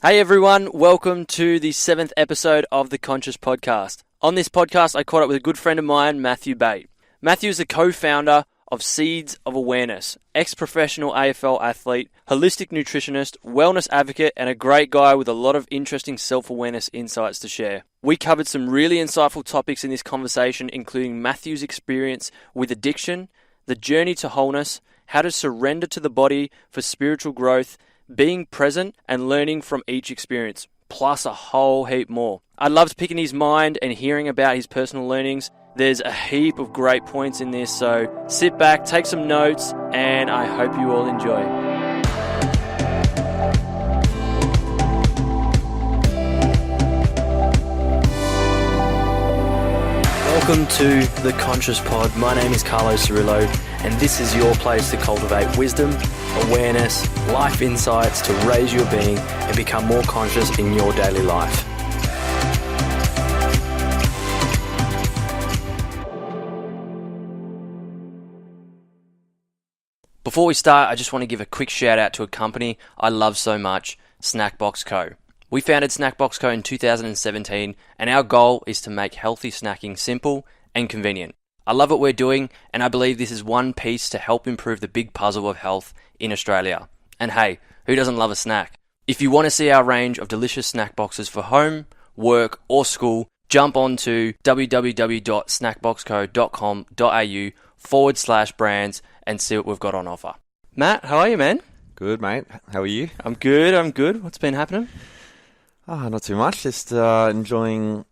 Hey everyone, welcome to the 7th episode of the Conscious Podcast. On this podcast, I caught up with a good friend of mine, Matthew Bate. Matthew is the co-founder of Seeds of Awareness, ex-professional AFL athlete, holistic nutritionist, wellness advocate, and a great guy with a lot of interesting self-awareness insights to share. We covered some really insightful topics in this conversation, including Matthew's experience with addiction, the journey to wholeness, how to surrender to the body for spiritual growth, being present and learning from each experience, plus a whole heap more. I loved picking his mind and hearing about his personal learnings. There's a heap of great points in this, so sit back, take some notes, and I hope you all enjoy. Welcome to the Conscious Pod. My name is Carlos Cirillo, and this is your place to cultivate wisdom, awareness, life insights to raise your being and become more conscious in your daily life. Before we start, I just want to give a quick shout out to a company I love so much, Snackbox Co. We founded Snackbox Co. in 2017, and our goal is to make healthy snacking simple and convenient. I love what we're doing, and I believe this is one piece to help improve the big puzzle of health in Australia. And hey, who doesn't love a snack? If you want to see our range of delicious snack boxes for home, work, or school, jump on to www.snackboxco.com.au/brands and see what we've got on offer. Matt, how are you, man? Good, mate. How are you? I'm good. What's been happening? Not too much. Just enjoying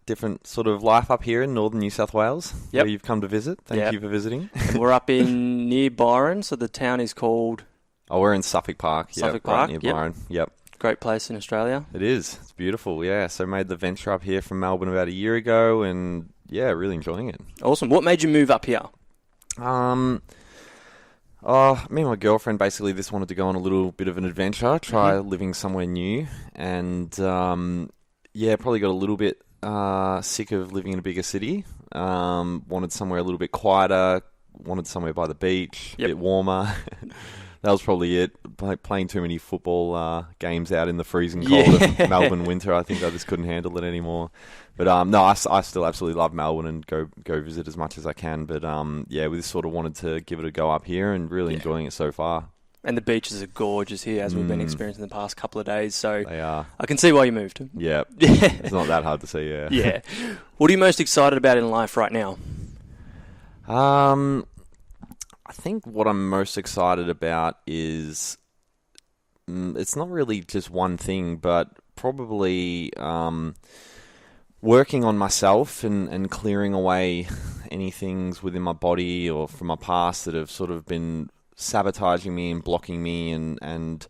different sort of life up here in northern New South Wales, where you've come to visit. Thank you for visiting. And we're up in near Byron, so the town is called... Oh, we're in Suffolk Park. Suffolk Park, right near Byron. Yep. Great place in Australia. It is. It's beautiful, yeah. So made the venture up here from Melbourne about a year ago, and yeah, really enjoying it. Awesome. What made you move up here? Me and my girlfriend basically just wanted to go on a little bit of an adventure, try living somewhere new, and probably got a little bit sick of living in a bigger city. Wanted somewhere a little bit quieter, wanted somewhere by the beach, a bit warmer. That was probably it. Playing too many football games out in the freezing cold of Melbourne winter, I think I just couldn't handle it anymore. But I still absolutely love Melbourne and go visit as much as I can. But we just sort of wanted to give it a go up here and really enjoying it so far. And the beaches are gorgeous here, as we've been experiencing the past couple of days. So they are. I can see why you moved. Yeah, it's not that hard to see. Yeah. Yeah. What are you most excited about in life right now? I think what I'm most excited about is it's not really just one thing, but probably working on myself and clearing away any things within my body or from my past that have sort of been sabotaging me and blocking me, and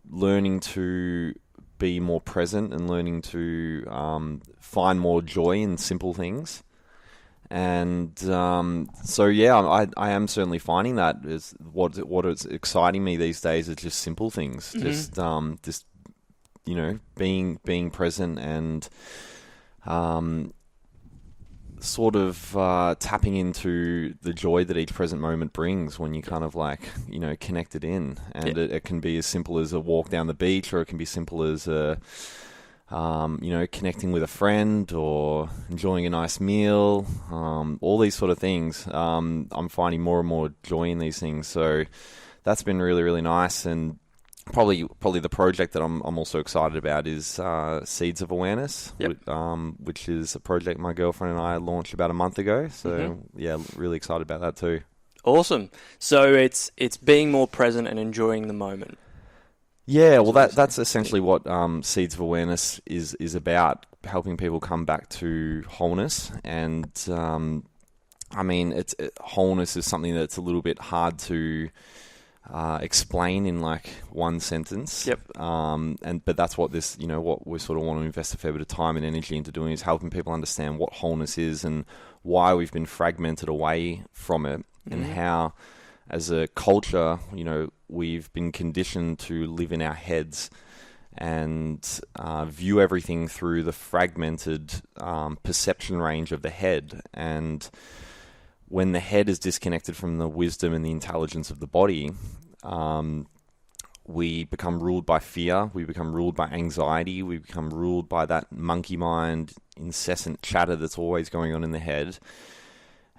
learning to be more present and learning to find more joy in simple things. And I am certainly finding that is what is exciting me these days is just simple things, just being present and sort of tapping into the joy that each present moment brings when you kind of connect it in. And it can be as simple as a walk down the beach, or it can be simple as connecting with a friend or enjoying a nice meal, all these sort of things. I'm finding more and more joy in these things. So that's been really, really nice. And probably the project that I'm also excited about is Seeds of Awareness, which is a project my girlfriend and I launched about a month ago. So really excited about that too. Awesome. So it's being more present and enjoying the moment. Yeah, well, that's essentially what Seeds of Awareness is about, helping people come back to wholeness. And wholeness is something that's a little bit hard to explain in one sentence. But that's what this, what we sort of want to invest a fair bit of time and energy into doing, is helping people understand what wholeness is and why we've been fragmented away from it, and how, as a culture, we've been conditioned to live in our heads and view everything through the fragmented perception range of the head. And when the head is disconnected from the wisdom and the intelligence of the body, we become ruled by fear, we become ruled by anxiety, we become ruled by that monkey mind, incessant chatter that's always going on in the head.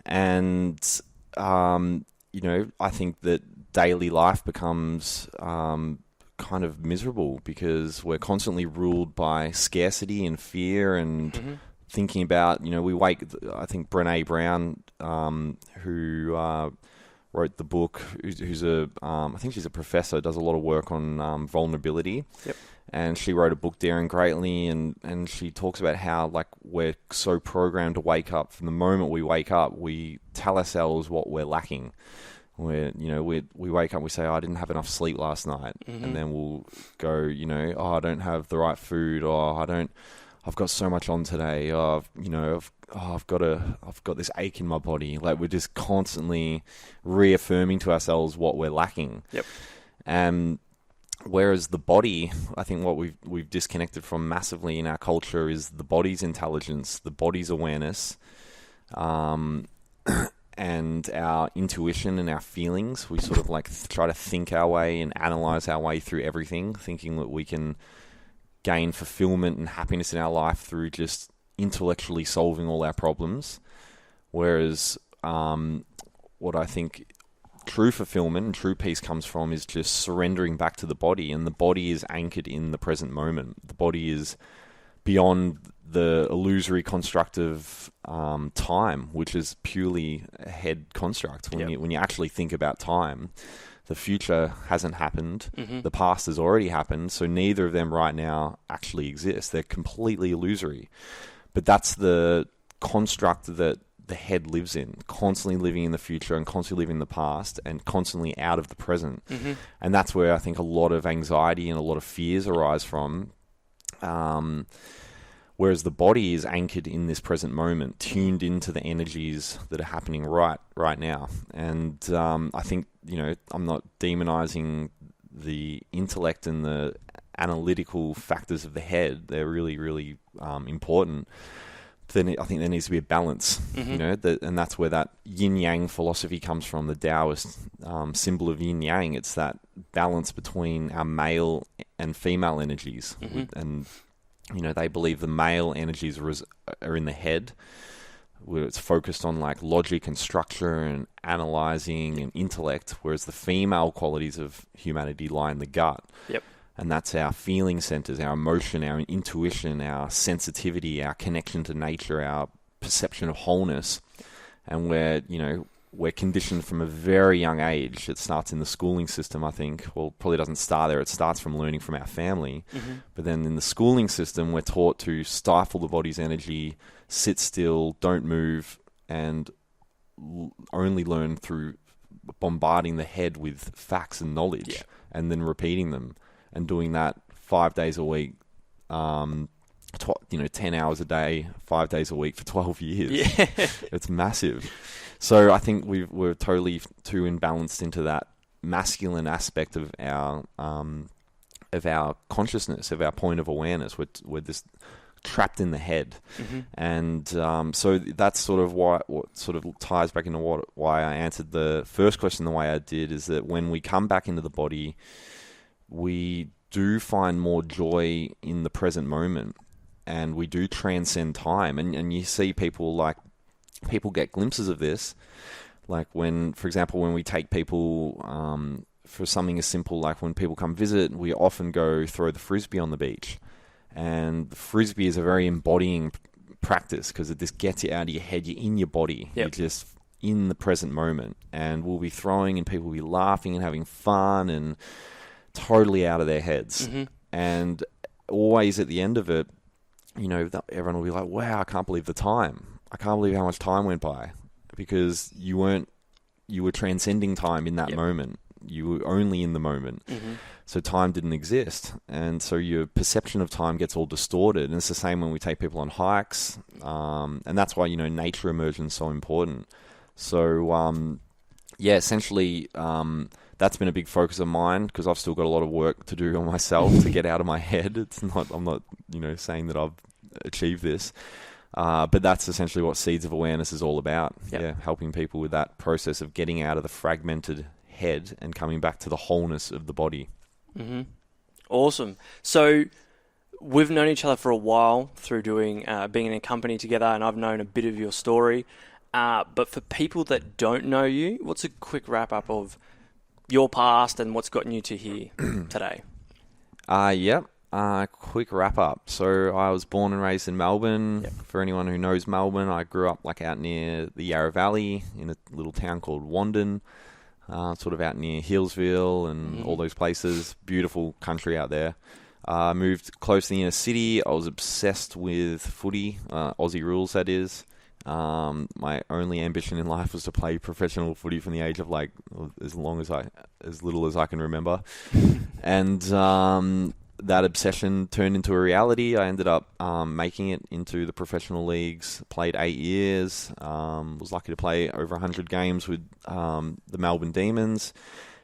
And, I think that daily life becomes kind of miserable because we're constantly ruled by scarcity and fear and thinking about, I think Brené Brown, who wrote the book, I think she's a professor, does a lot of work on vulnerability. Yep. And she wrote a book, Daring Greatly, and she talks about how we're so programmed to wake up. From the moment we wake up, we tell ourselves what we're lacking. We wake up, we say, I didn't have enough sleep last night. And then we'll go, I don't have the right food, or I've got so much on today. I've got this ache in my body. We're just constantly reaffirming to ourselves what we're lacking. Yep. And whereas the body, I think what we've disconnected from massively in our culture is the body's intelligence, the body's awareness, and our intuition and our feelings. We sort of try to think our way and analyze our way through everything, thinking that we can gain fulfillment and happiness in our life through just intellectually solving all our problems. Whereas what I think true fulfillment and true peace comes from is just surrendering back to the body, and the body is anchored in the present moment. The body is beyond the illusory construct of time, which is purely a head construct. When you actually think about time, the future hasn't happened. The past has already happened. So neither of them right now actually exist. They're completely illusory. But that's the construct that the head lives in, constantly living in the future and constantly living in the past and constantly out of the present. And that's where I think a lot of anxiety and a lot of fears arise from. Whereas the body is anchored in this present moment, tuned into the energies that are happening right now. And I think, I'm not demonizing the intellect and the analytical factors of the head. They're really, really important. Then I think there needs to be a balance, and that's where that yin-yang philosophy comes from, the Taoist symbol of yin-yang. It's that balance between our male and female energies. And they believe the male energies are in the head, where it's focused on logic and structure and analyzing and intellect, whereas the female qualities of humanity lie in the gut. Yep. And that's our feeling centers, our emotion, our intuition, our sensitivity, our connection to nature, our perception of wholeness. And we're conditioned from a very young age. It starts in the schooling system, I think. Well, probably doesn't start there. It starts from learning from our family. But then in the schooling system, we're taught to stifle the body's energy, sit still, don't move, and only learn through bombarding the head with facts and knowledge, and then repeating them, and doing that 5 days a week, 10 hours a day, 5 days a week for 12 years. Yeah. It's massive. So I think we're totally too imbalanced into that masculine aspect of our consciousness, of our point of awareness. We're just trapped in the head, and so that's sort of what sort of ties back into why I answered the first question the way I did, is that when we come back into the body, we do find more joy in the present moment, and we do transcend time. And you see people get glimpses of this, for example, when we take people for something as simple like when people come visit, we often go throw the frisbee on the beach. And the frisbee is a very embodying practice because it just gets you out of your head. You're in your body. Yep. You're just in the present moment. And we'll be throwing and people will be laughing and having fun and totally out of their heads. And always at the end of it, everyone will be like, wow, I can't believe the time. I can't believe how much time went by, because you were transcending time in that moment. You were only in the moment. So time didn't exist. And so your perception of time gets all distorted. And it's the same when we take people on hikes. And that's why, nature immersion is so important. So, essentially, that's been a big focus of mine, because I've still got a lot of work to do on myself to get out of my head. I'm not, saying that I've achieved this. But that's essentially what Seeds of Awareness is all about. Yep. Yeah, helping people with that process of getting out of the fragmented head and coming back to the wholeness of the body. Mm-hmm. Awesome. So we've known each other for a while through doing being in a company together, and I've known a bit of your story. But for people that don't know you, what's a quick wrap up of your past and what's gotten you to here today? Yep. Quick wrap up. So I was born and raised in Melbourne. Yep. For anyone who knows Melbourne, I grew up like out near the Yarra Valley in a little town called Wandon, sort of out near Hillsville and all those places. Beautiful country out there. Moved close to the inner city. I was obsessed with footy, Aussie rules that is. My only ambition in life was to play professional footy from the age of like as little as I can remember. And that obsession turned into a reality. I ended up making it into the professional leagues, played 8 years, was lucky to play over 100 games with the Melbourne Demons.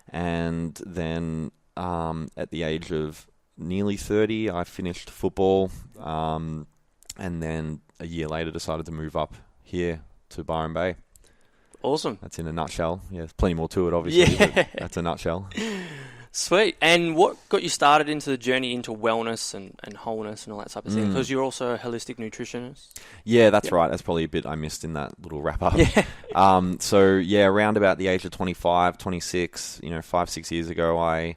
And then at the age of nearly 30, I finished football, and then a year later decided to move up here to Byron Bay. Awesome. That's in a nutshell. Yeah, there's plenty more to it, obviously, but that's a nutshell. Sweet. And what got you started into the journey into wellness and wholeness and all that type of thing? Because you're also a holistic nutritionist. Yeah, that's right. That's probably a bit I missed in that little wrap-up. Yeah. So, yeah, around about the age of 25, 26, 5-6 years ago, I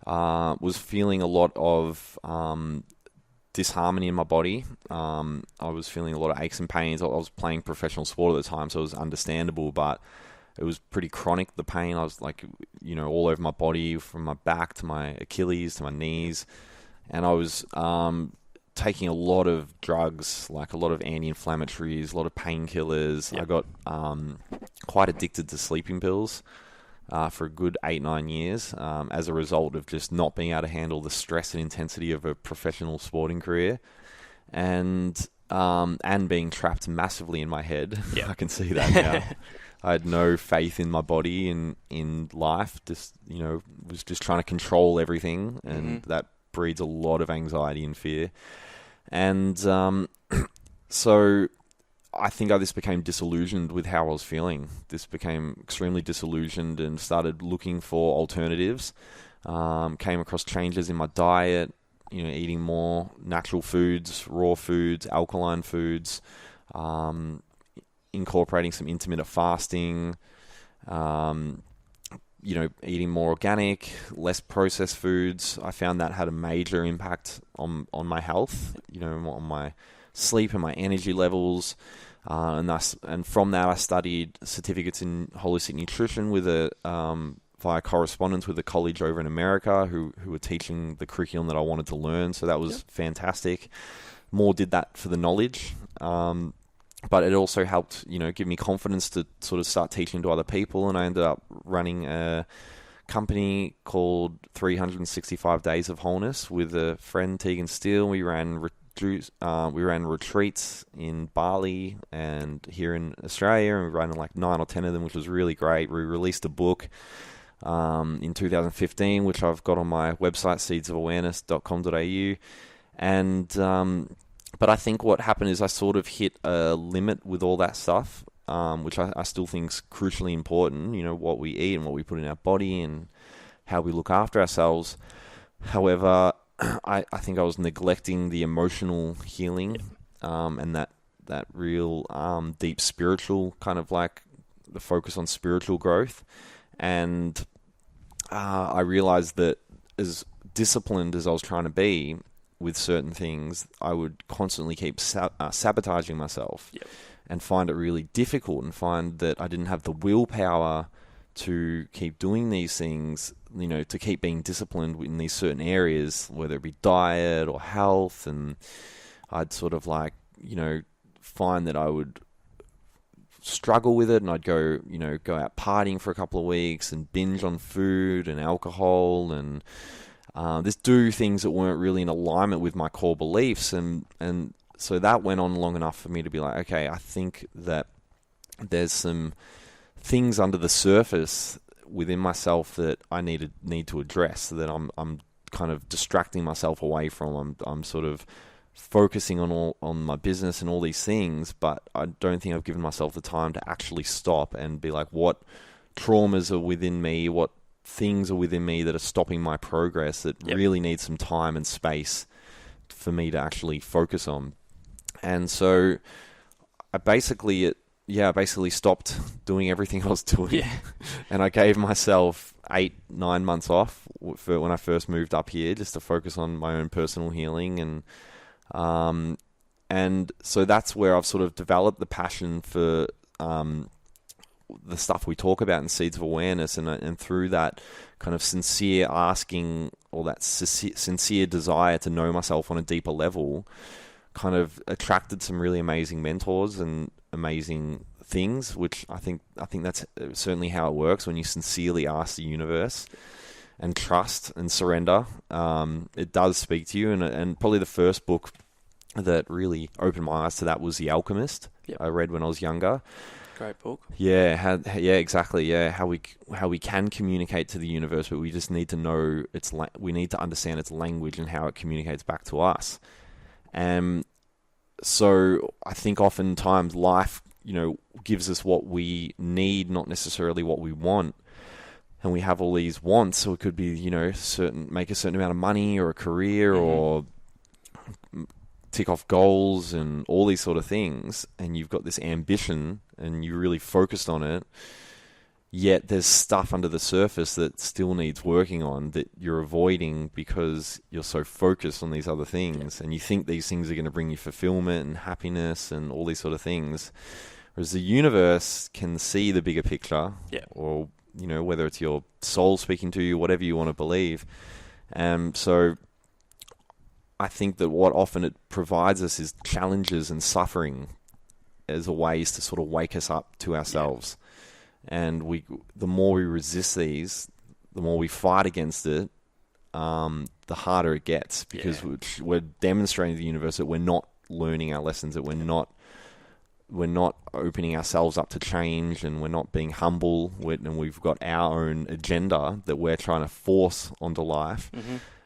was feeling a lot of disharmony in my body. I was feeling a lot of aches and pains. I was playing professional sport at the time, so it was understandable, but it was pretty chronic, the pain. I was like, all over my body, from my back to my Achilles to my knees. And I was taking a lot of drugs, like a lot of anti-inflammatories, a lot of painkillers. Yep. I got quite addicted to sleeping pills for a good 8-9 years as a result of just not being able to handle the stress and intensity of a professional sporting career. And being trapped massively in my head. Yep. I can see that now. I had no faith in my body and in life. Just was just trying to control everything, and that breeds a lot of anxiety and fear. And so I think I just became disillusioned with how I was feeling. This became extremely disillusioned and started looking for alternatives. Came across changes in my diet. Eating more natural foods, raw foods, alkaline foods. Incorporating some intermittent fasting, eating more organic, less processed foods. I found that had a major impact on my health, on my sleep and my energy levels. And from that, I studied certificates in holistic nutrition via correspondence with a college over in America who were teaching the curriculum that I wanted to learn. So that was fantastic. More did that for the knowledge. But it also helped, give me confidence to sort of start teaching to other people. And I ended up running a company called 365 Days of Wholeness with a friend, Tegan Steele. We ran retreats in Bali and here in Australia, and we ran like 9 or 10 of them, which was really great. We released a book in 2015, which I've got on my website, seedsofawareness.com.au. And but I think what happened is I sort of hit a limit with all that stuff, which I still think is crucially important, what we eat and what we put in our body and how we look after ourselves. However, I think I was neglecting the emotional healing and that real deep spiritual kind of like the focus on spiritual growth. And I realized that as disciplined as I was trying to be with certain things, I would constantly keep sabotaging myself and find it really difficult and find that I didn't have the willpower to keep doing these things, to keep being disciplined in these certain areas, whether it be diet or health. And I'd sort of like, find that I would struggle with it, and I'd go out partying for a couple of weeks and binge on food and alcohol and just do things that weren't really in alignment with my core beliefs. And so that went on long enough for me to be like, okay, I think that there's some things under the surface within myself that I need to address, that I'm kind of distracting myself away from. I'm sort of focusing on my business and all these things, but I don't think I've given myself the time to actually stop and be like, what traumas are within me, what things are within me that are stopping my progress that really need some time and space for me to actually focus on. And so I basically stopped doing everything I was doing. Yeah. And I gave myself 8-9 months off for when I first moved up here, just to focus on my own personal healing. And so that's where I've sort of developed the passion for the stuff we talk about in Seeds of Awareness, and through that kind of sincere asking, or that sincere desire to know myself on a deeper level, kind of attracted some really amazing mentors and amazing things, which I think that's certainly how it works when you sincerely ask the universe and trust and surrender. It does speak to you, and probably the first book that really opened my eyes to that was The Alchemist. I read when I was younger. Great book. Yeah, exactly. Yeah, how we can communicate to the universe, but we just need to know we need to understand its language and how it communicates back to us. And so I think oftentimes life, gives us what we need, not necessarily what we want. And we have all these wants, so it could be, make a certain amount of money or a career or tick off goals and all these sort of things. And you've got this ambition and you're really focused on it. Yet there's stuff under the surface that still needs working on that you're avoiding because you're so focused on these other things. And you think these things are going to bring you fulfillment and happiness and all these sort of things. Whereas the universe can see the bigger picture, or, whether it's your soul speaking to you, whatever you want to believe. So I think that what often it provides us is challenges and suffering as a ways to sort of wake us up to ourselves. And the more we resist these, the more we fight against it, the harder it gets, because we're demonstrating to the universe that we're not learning our lessons, that we're not opening ourselves up to change, and we're not being humble, and we've got our own agenda that we're trying to force onto life.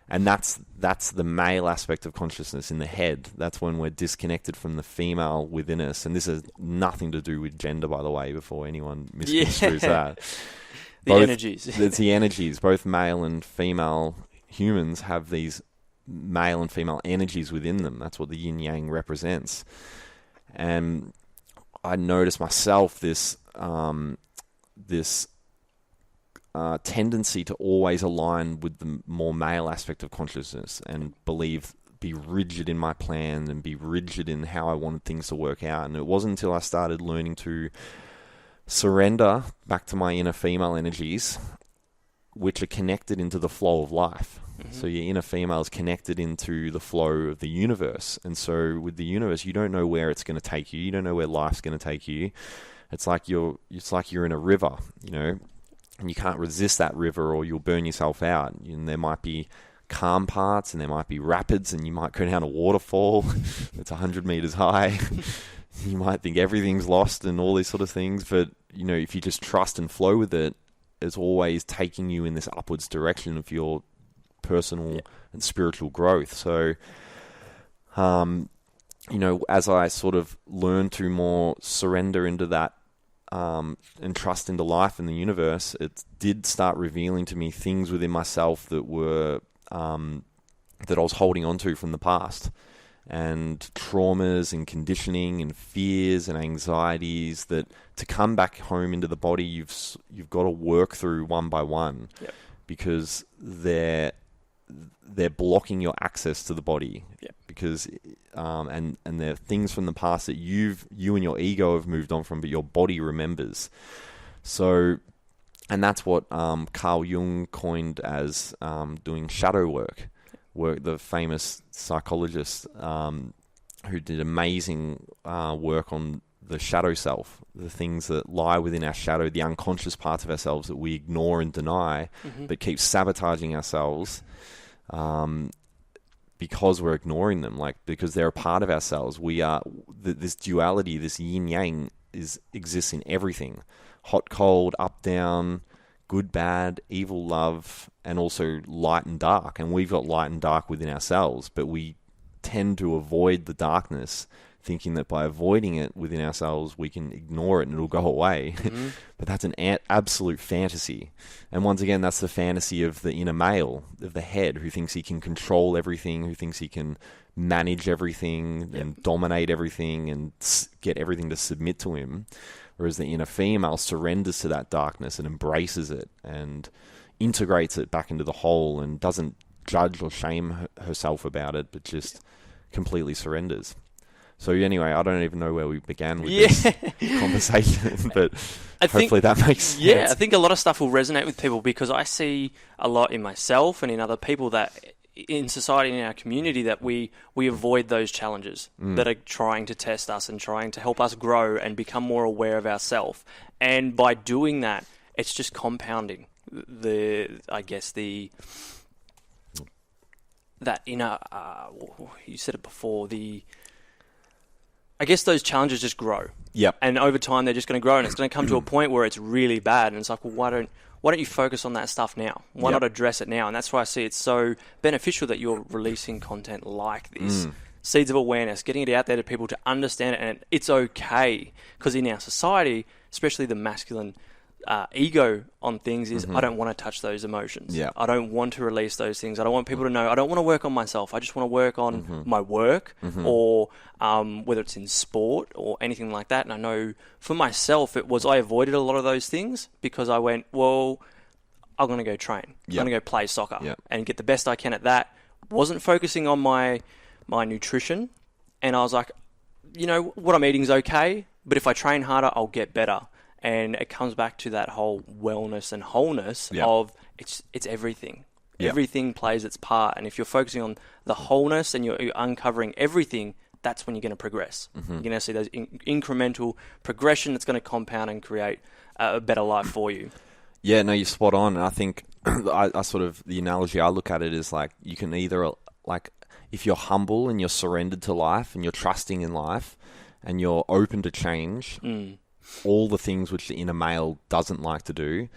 And that's the male aspect of consciousness in the head. That's when we're disconnected from the female within us. And this has nothing to do with gender, by the way, before anyone misconstrues that. Energies. It's the energies. Both male and female humans have these male and female energies within them. That's what the yin yang represents. And I noticed myself this tendency to always align with the more male aspect of consciousness and be rigid in my plan and be rigid in how I wanted things to work out. And it wasn't until I started learning to surrender back to my inner female energies, which are connected into the flow of life. So your inner female is connected into the flow of the universe. And so with the universe, you don't know where it's going to take you. You don't know where life's going to take you. It's like you're in a river, and you can't resist that river or you'll burn yourself out. And there might be calm parts and there might be rapids, and you might go down a waterfall that's 100 meters high. You might think everything's lost and all these sort of things. But, if you just trust and flow with it, it's always taking you in this upwards direction of your personal and spiritual growth. So, as I sort of learn to more surrender into that, and trust into life and the universe, it did start revealing to me things within myself that were that I was holding on to from the past, and traumas and conditioning and fears and anxieties that to come back home into the body, you've got to work through one by one, because they're blocking your access to the body. Because and they're things from the past that you and your ego have moved on from, but your body remembers. So, and that's what Carl Jung coined as doing shadow work. The famous psychologist who did amazing work on the shadow self, the things that lie within our shadow, the unconscious parts of ourselves that we ignore and deny, but keep sabotaging ourselves. Because we're ignoring them, because they're a part of ourselves. We are this duality, this yin yang exists in everything: hot, cold, up, down, good, bad, evil, love, and also light and dark. And we've got light and dark within ourselves, but we tend to avoid the darkness, thinking that by avoiding it within ourselves, we can ignore it and it'll go away. Mm-hmm. But that's an absolute fantasy. And once again, that's the fantasy of the inner male, of the head, who thinks he can control everything, who thinks he can manage everything and dominate everything and get everything to submit to him. Whereas the inner female surrenders to that darkness and embraces it and integrates it back into the whole and doesn't judge or shame herself about it, but just completely surrenders. So anyway, I don't even know where we began with this conversation, but hopefully that makes sense. Yeah, I think a lot of stuff will resonate with people because I see a lot in myself and in other people that in society and in our community that we avoid those challenges that are trying to test us and trying to help us grow and become more aware of ourselves. And by doing that, it's just compounding that inner, you said it before, I guess those challenges just grow. Yep. And over time, they're just going to grow, and it's going to come to a point where it's really bad. And it's like, well, why don't you focus on that stuff now? Why not address it now? And that's why I see it's so beneficial that you're releasing content like this. Seeds of awareness, getting it out there to people to understand it. And it's okay. Because in our society, especially the masculine ego on things is I don't want to touch those emotions. Yeah. I don't want to release those things. I don't want people to know. I don't want to work on myself. I just want to work on my work or whether it's in sport or anything like that. And I know for myself, I avoided a lot of those things because I went, well, I'm going to go train. I'm going to go play soccer and get the best I can at that. Wasn't focusing on my nutrition. And I was like, what I'm eating is okay, but if I train harder, I'll get better. And it comes back to that whole wellness and wholeness of it's everything. Everything plays its part. And if you're focusing on the wholeness and you're uncovering everything, that's when you're going to progress. You're going to see those incremental progression that's going to compound and create a better life for you. Yeah, no, you're spot on. And I think I sort of, the analogy I look at it is like you can either, like, if you're humble and you're surrendered to life and you're trusting in life and you're open to change, all the things which the inner male doesn't like to do,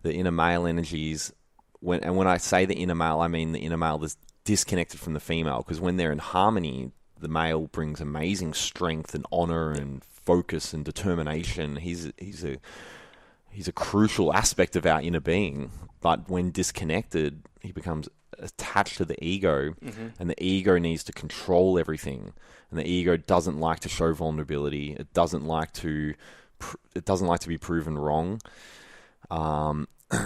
the inner male energies, when I say the inner male, I mean the inner male that's disconnected from the female, because when they're in harmony, the male brings amazing strength and honor and focus and determination. He's a crucial aspect of our inner being, but when disconnected, he becomes attached to the ego, and the ego needs to control everything, and the ego doesn't like to show vulnerability. It doesn't like to be proven wrong.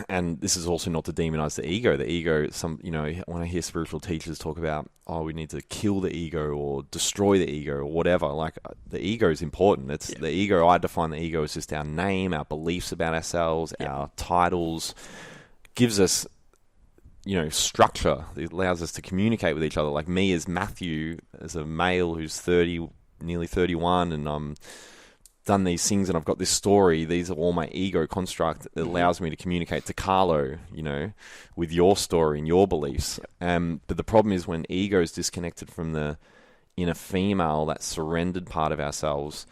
And this is also not to demonize the ego. The ego, when I hear spiritual teachers talk about, we need to kill the ego or destroy the ego or whatever, like, the ego is important. The ego, I define the ego as just our name, our beliefs about ourselves, our titles, gives us, structure. It allows us to communicate with each other. Like me as Matthew, as a male who's 30, nearly 31, and I'm done these things and I've got this story. These are all my ego construct. It allows me to communicate to Carlo, with your story and your beliefs. But the problem is when ego is disconnected from the inner female, that surrendered part of ourselves,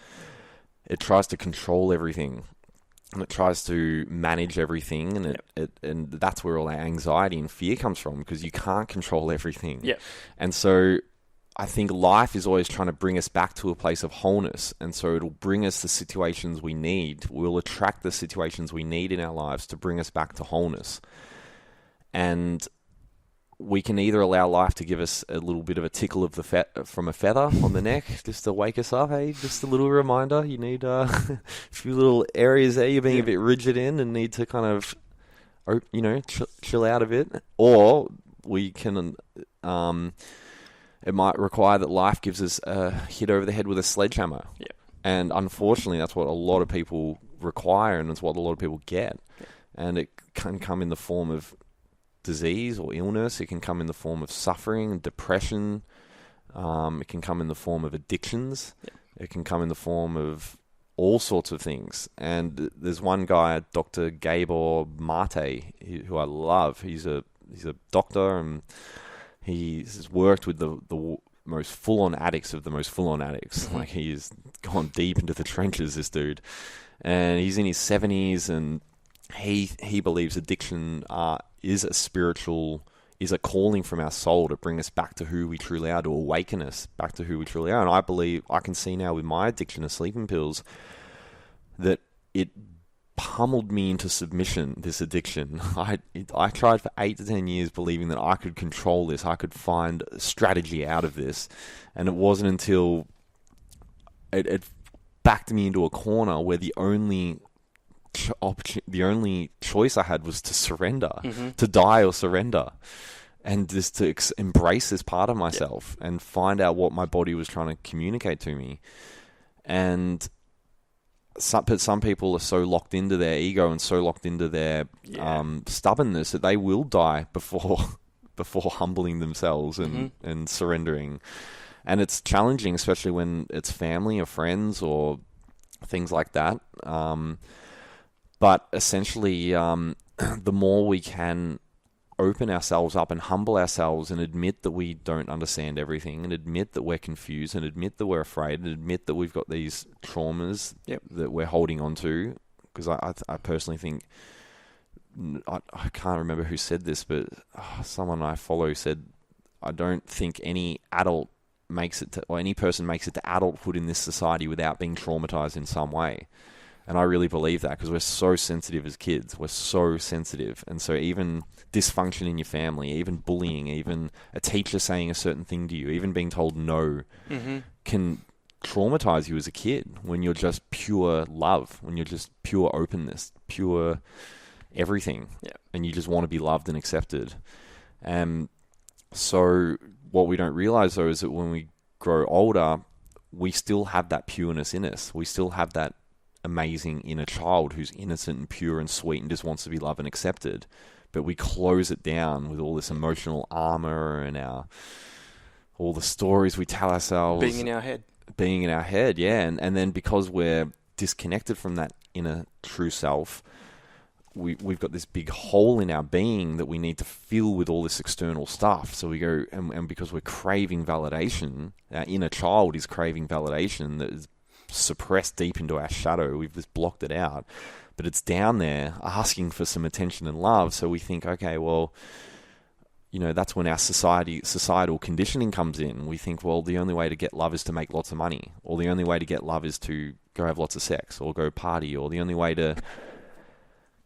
it tries to control everything and it tries to manage everything. And that's where all our anxiety and fear comes from, because you can't control everything. Yeah. And so I think life is always trying to bring us back to a place of wholeness. And so it'll bring us the situations we need. We'll attract the situations we need in our lives to bring us back to wholeness. And we can either allow life to give us a little bit of a tickle of from a feather on the neck, just to wake us up. Hey, just a little reminder. You need a few little areas there you're being a bit rigid in and need to kind of, chill out a bit. Or we can... it might require that life gives us a hit over the head with a sledgehammer. Yeah. And unfortunately, that's what a lot of people require, and it's what a lot of people get. Yeah. And it can come in the form of disease or illness. It can come in the form of suffering, depression. It can come in the form of addictions. Yeah. It can come in the form of all sorts of things. And there's one guy, Dr. Gabor Mate, who I love. He's a doctor, and he's worked with the most full-on addicts of the most full-on addicts. Like, he's gone deep into the trenches, this dude. And he's in his 70s, and he believes addiction is a spiritual is a calling from our soul to bring us back to who we truly are, to awaken us back to who we truly are. And I believe, I can see now with my addiction to sleeping pills, that it pummeled me into submission, this addiction. I tried for 8 to 10 years believing that I could control this, I could find a strategy out of this. And it wasn't until it backed me into a corner where the only choice I had was to surrender, to die or surrender, and just to embrace this part of myself and find out what my body was trying to communicate to me. And some people are so locked into their ego and so locked into their stubbornness that they will die before humbling themselves and surrendering. And it's challenging, especially when it's family or friends or things like that. But essentially, the more we can open ourselves up and humble ourselves and admit that we don't understand everything, and admit that we're confused, and admit that we're afraid, and admit that we've got these traumas that we're holding on to. Because I personally think, I can't remember who said this, but someone I follow said, I don't think any adult makes it to, or any person makes it to adulthood in this society without being traumatized in some way. And I really believe that, because we're so sensitive as kids. We're so sensitive. And so even dysfunction in your family, even bullying, even a teacher saying a certain thing to you, even being told no, can traumatize you as a kid when you're just pure love, when you're just pure openness, pure everything. Yeah. And you just want to be loved and accepted. So what we don't realize, though, is that when we grow older, we still have that pureness in us. We still have that amazing inner child who's innocent and pure and sweet and just wants to be loved and accepted. But we close it down with all this emotional armor and all the stories we tell ourselves. Being in our head, yeah. And then because we're disconnected from that inner true self, we've got this big hole in our being that we need to fill with all this external stuff. So we go, and because we're craving validation, our inner child is craving validation that is suppressed deep into our shadow. We've just blocked it out, but it's down there asking for some attention and love. So we think, okay, well, that's when our societal conditioning comes in. We think, well, the only way to get love is to make lots of money, or the only way to get love is to go have lots of sex or go party, or the only way to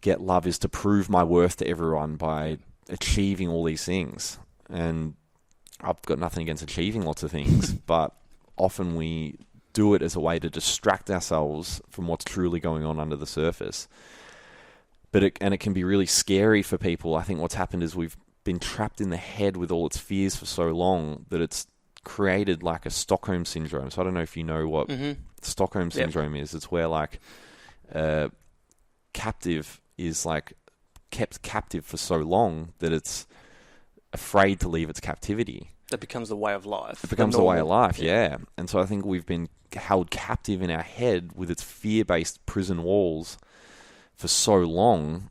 get love is to prove my worth to everyone by achieving all these things. And I've got nothing against achieving lots of things, but often we do it as a way to distract ourselves from what's truly going on under the surface. But it can be really scary for people. I think what's happened is we've been trapped in the head with all its fears for so long that it's created like a Stockholm Syndrome. So I don't know if you know what Stockholm Syndrome is. It's where like captive is like kept captive for so long that it's afraid to leave its captivity. That becomes the way of life. It becomes the way of life, yeah. And so I think we've been held captive in our head with its fear-based prison walls for so long,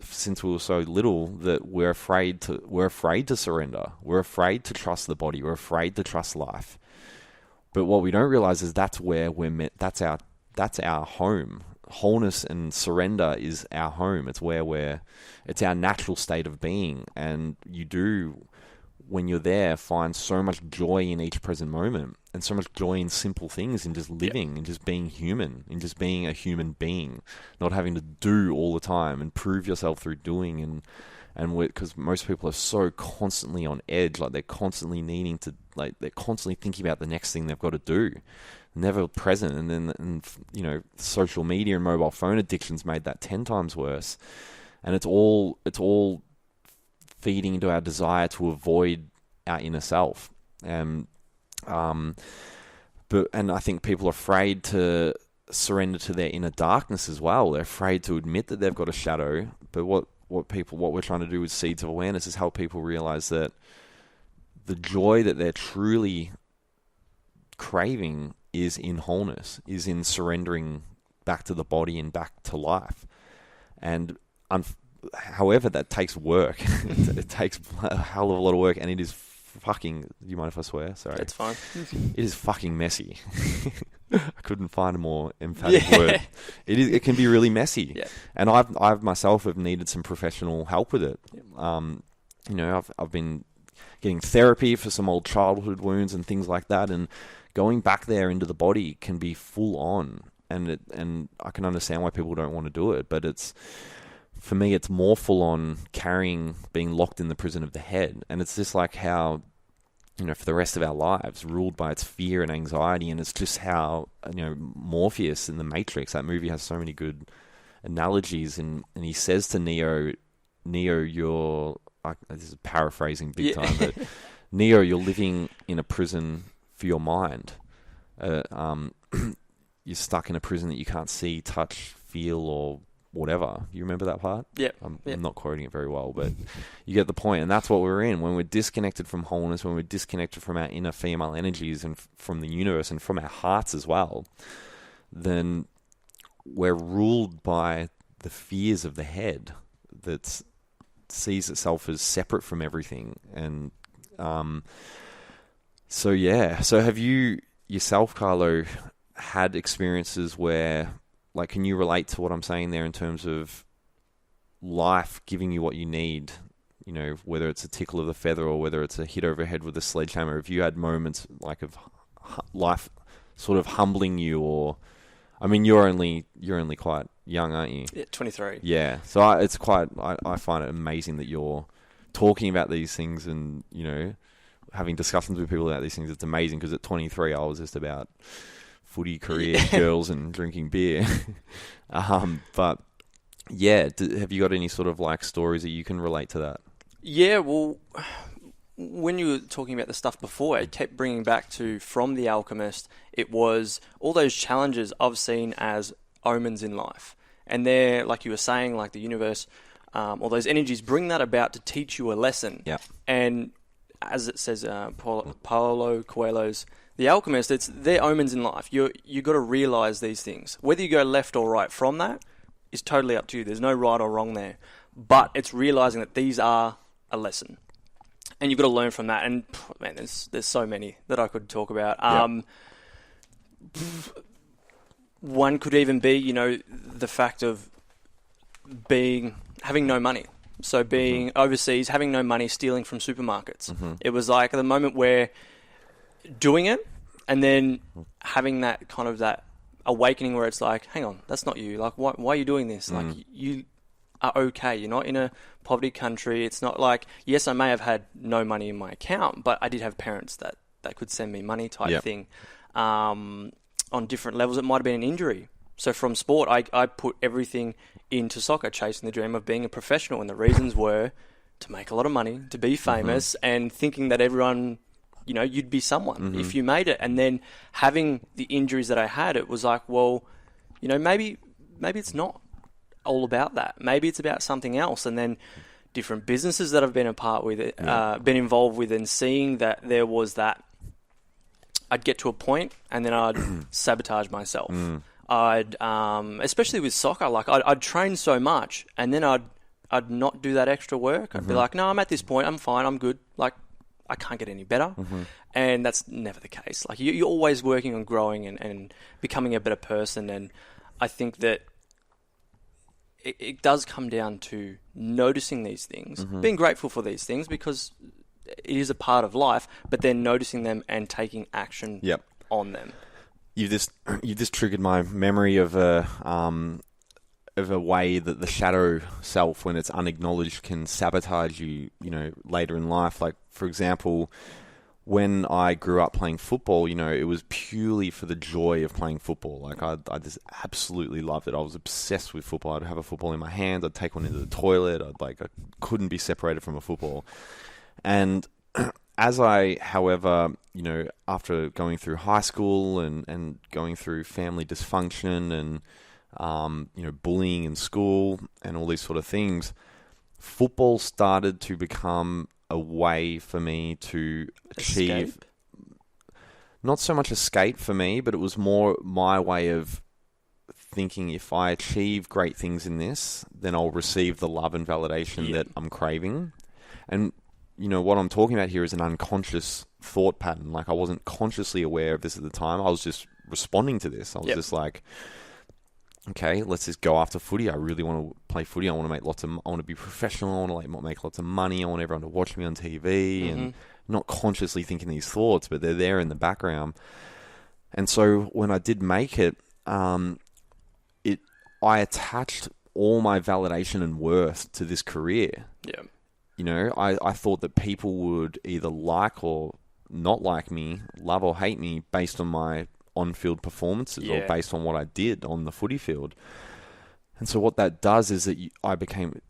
since we were so little, that we're afraid to surrender. We're afraid to trust the body. We're afraid to trust life. But what we don't realize is that's where we're meant. That's our home. Wholeness and surrender is our home. It's it's our natural state of being. And you do, when you're there, find so much joy in each present moment, and so much joy in simple things, in just living and just being human, in just being a human being, not having to do all the time and prove yourself through doing. And because most people are so constantly on edge, like they're constantly needing to, like they're constantly thinking about the next thing they've got to do, never present. And then social media and mobile phone addictions made that 10 times worse. And it's all feeding into our desire to avoid our inner self. And I think people are afraid to surrender to their inner darkness as well. They're afraid to admit that they've got a shadow. But what we're trying to do with Seeds of Awareness is help people realize that the joy that they're truly craving is in wholeness, is in surrendering back to the body and back to life. And however, that takes work. It takes a hell of a lot of work, and it is fucking... Do you mind if I swear? Sorry. That's fine. It is fucking messy. I couldn't find a more emphatic word. It can be really messy. Yeah. And I've myself have needed some professional help with it. I've been getting therapy for some old childhood wounds and things like that, and going back there into the body can be full on, and I can understand why people don't want to do it, but for me, it's more full on being locked in the prison of the head. And it's just like how, for the rest of our lives, ruled by its fear and anxiety. And it's just how, Morpheus in The Matrix, that movie has so many good analogies. And he says to Neo, this is paraphrasing big time, but Neo, you're living in a prison for your mind. You're stuck in a prison that you can't see, touch, feel, or whatever. You remember that part? Yeah. I'm not quoting it very well, but you get the point. And that's what we're in. When we're disconnected from wholeness, when we're disconnected from our inner female energies and from the universe and from our hearts as well, then we're ruled by the fears of the head that sees itself as separate from everything. And so have you yourself, Carlo, had experiences where, like, can you relate to what I'm saying there in terms of life giving you what you need, whether it's a tickle of the feather or whether it's a hit over the head with a sledgehammer? Have you had moments like of life sort of humbling you, or, I mean, you're only quite young, aren't you? Yeah, 23. Yeah. So I find it amazing that you're talking about these things and, having discussions with people about these things. It's amazing, because at 23, I was just about footy, career, girls, and drinking beer. But yeah, have you got any sort of like stories that you can relate to that? Yeah, well, when you were talking about the stuff before, it kept bringing back to, from The Alchemist, it was all those challenges I've seen as omens in life. And they're, like you were saying, like the universe, all those energies bring that about to teach you a lesson. Yeah. And as it says, Paulo Coelho's The Alchemist, they're omens in life. You got to realize these things. Whether you go left or right from that is totally up to you. There's no right or wrong there. But it's realizing that these are a lesson. And you've got to learn from that. And man, there's so many that I could talk about. One could even be, the fact of having no money. So being overseas, having no money, stealing from supermarkets. It was like the moment where doing it and then having that kind of that awakening where it's like, hang on, that's not you. Like, why are you doing this? Like, you are okay. You're not in a poverty country. It's not like, yes, I may have had no money in my account, but I did have parents that could send me money type thing. On different levels, it might have been an injury. So from sport, I put everything into soccer, chasing the dream of being a professional. And the reasons were to make a lot of money, to be famous, and thinking that everyone, you'd be someone if you made it. And then having the injuries that I had, it was like, well, maybe it's not all about that. Maybe it's about something else. And then different businesses that I've been been involved with, and seeing that there was that, I'd get to a point and then I'd sabotage myself. I'd, especially with soccer, like I'd train so much and then I'd not do that extra work. I'd be like, no, I'm at this point. I'm fine. I'm good. Like, I can't get any better. And that's never the case. Like, you're always working on growing and becoming a better person. And I think that it does come down to noticing these things, being grateful for these things because it is a part of life, but then noticing them and taking action on them. You just triggered my memory of a way that the shadow self, when it's unacknowledged, can sabotage you, later in life. Like, for example, when I grew up playing football, it was purely for the joy of playing football. Like, I just absolutely loved it. I was obsessed with football. I'd have a football in my hand. I'd take one into the toilet. I couldn't be separated from a football. And as I, however, after going through high school and going through family dysfunction and, bullying in school and all these sort of things, football started to become a way for me to achieve, not so much escape for me, but it was more my way of thinking, if I achieve great things in this, then I'll receive the love and validation that I'm craving. And what I'm talking about here is an unconscious thought pattern. Like, I wasn't consciously aware of this at the time. I was just responding to this. I was just like, okay, let's just go after footy. I really want to play footy. I want to make I want to be professional. I want to make lots of money. I want everyone to watch me on TV, and not consciously thinking these thoughts, but they're there in the background. And so when I did make it, I attached all my validation and worth to this career. Yeah. You know, I thought that people would either like or not like me, love or hate me based on my on-field performances or based on what I did on the footy field. And so what that does is that I became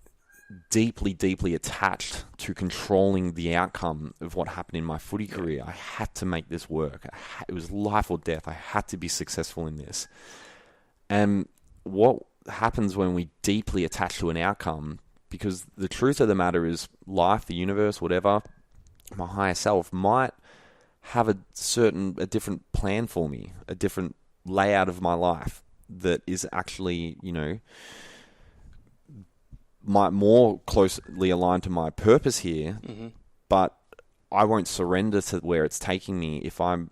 deeply, deeply attached to controlling the outcome of what happened in my footy career. I had to make this work. It was life or death. I had to be successful in this. And what happens when we deeply attach to an outcome, because the truth of the matter is life, the universe, whatever, my higher self might have a different plan for me, a different layout of my life that is actually, you know, might more closely aligned to my purpose here, but I won't surrender to where it's taking me if I'm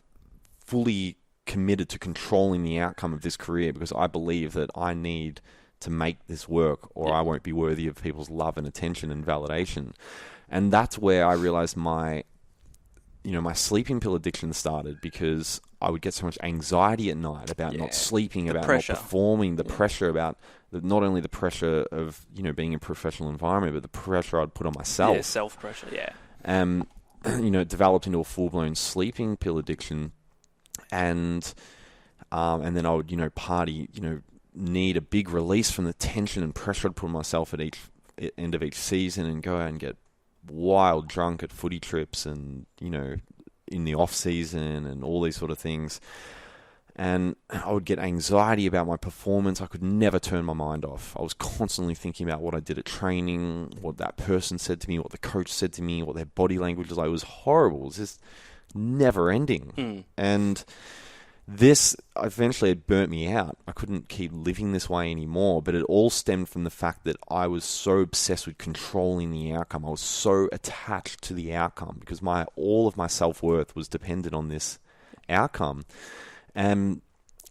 fully committed to controlling the outcome of this career, because I believe that I need to make this work or I won't be worthy of people's love and attention and validation. And that's where I realized my sleeping pill addiction started, because I would get so much anxiety at night about not sleeping, about pressure. not performing, the pressure about not only the pressure of, you know, being in a professional environment, but the pressure I'd put on myself. Yeah, self-pressure, You know, it developed into a full-blown sleeping pill addiction. And then I would, you know, party, you know, need a big release from the tension and pressure I'd put on myself at end of each season, and go out and get wild drunk at footy trips and, you know, in the off season and all these sort of things. And I would get anxiety about my performance. I could never turn my mind off. I was constantly thinking about what I did at training, what that person said to me, what the coach said to me, what their body language was like. It was horrible. It was just never ending. And this eventually had burnt me out. I couldn't keep living this way anymore, but it all stemmed from the fact that I was so obsessed with controlling the outcome. I was so attached to the outcome because all of my self-worth was dependent on this outcome. And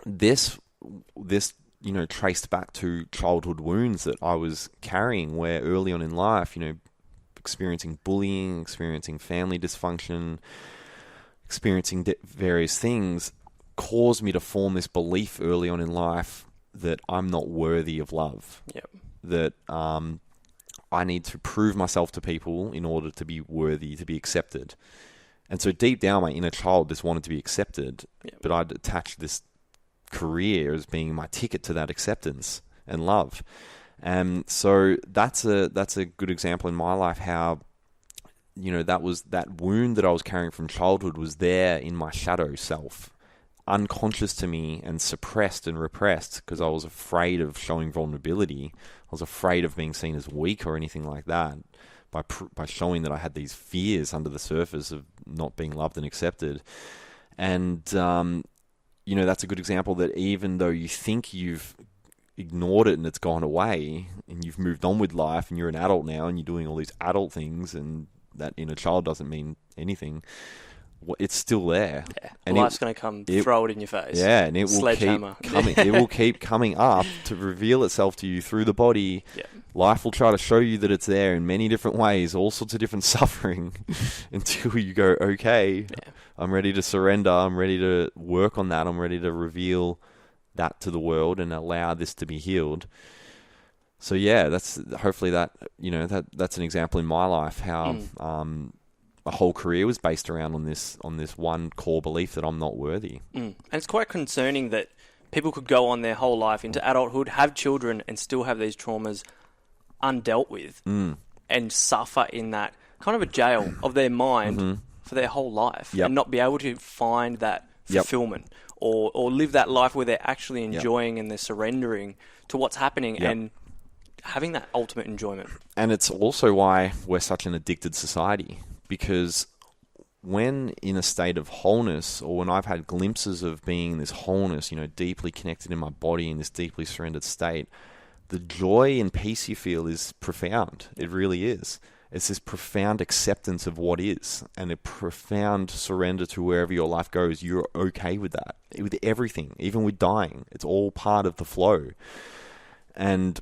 this, you know, traced back to childhood wounds that I was carrying, where early on in life, you know, experiencing bullying, experiencing family dysfunction, experiencing various things, caused me to form this belief early on in life that I'm not worthy of love. That I need to prove myself to people in order to be worthy, to be accepted. And so deep down, my inner child just wanted to be accepted, but I'd attached this career as being my ticket to that acceptance and love. And so that's a good example in my life how, you know, that wound that I was carrying from childhood was there in my shadow self, unconscious to me and suppressed and repressed because I was afraid of showing vulnerability. I was afraid of being seen as weak or anything like that by showing that I had these fears under the surface of not being loved and accepted. And, you know, that's a good example that even though you think you've ignored it and it's gone away and you've moved on with life and you're an adult now and you're doing all these adult things and that inner child doesn't mean anything, it's still there. And life's going to come throw it in your face. Yeah, and it will keep coming. It will keep coming up to reveal itself to you through the body. Life will try to show you that it's there in many different ways, all sorts of different suffering, until you go, okay, I'm ready to surrender. I'm ready to work on that. I'm ready to reveal that to the world and allow this to be healed. So yeah, that's hopefully that, you know, that's an example in my life how a whole career was based around on this one core belief that I'm not worthy. And it's quite concerning that people could go on their whole life into adulthood, have children, and still have these traumas undealt with and suffer in that kind of a jail of their mind for their whole life and not be able to find that fulfillment or live that life where they're actually enjoying and they're surrendering to what's happening and having that ultimate enjoyment. And it's also why we're such an addicted society, because when in a state of wholeness, or when I've had glimpses of being in this wholeness, you know, deeply connected in my body in this deeply surrendered state, the joy and peace you feel is profound. It really is. It's this profound acceptance of what is, and a profound surrender to wherever your life goes. You're okay with that, with everything, even with dying. It's all part of the flow. And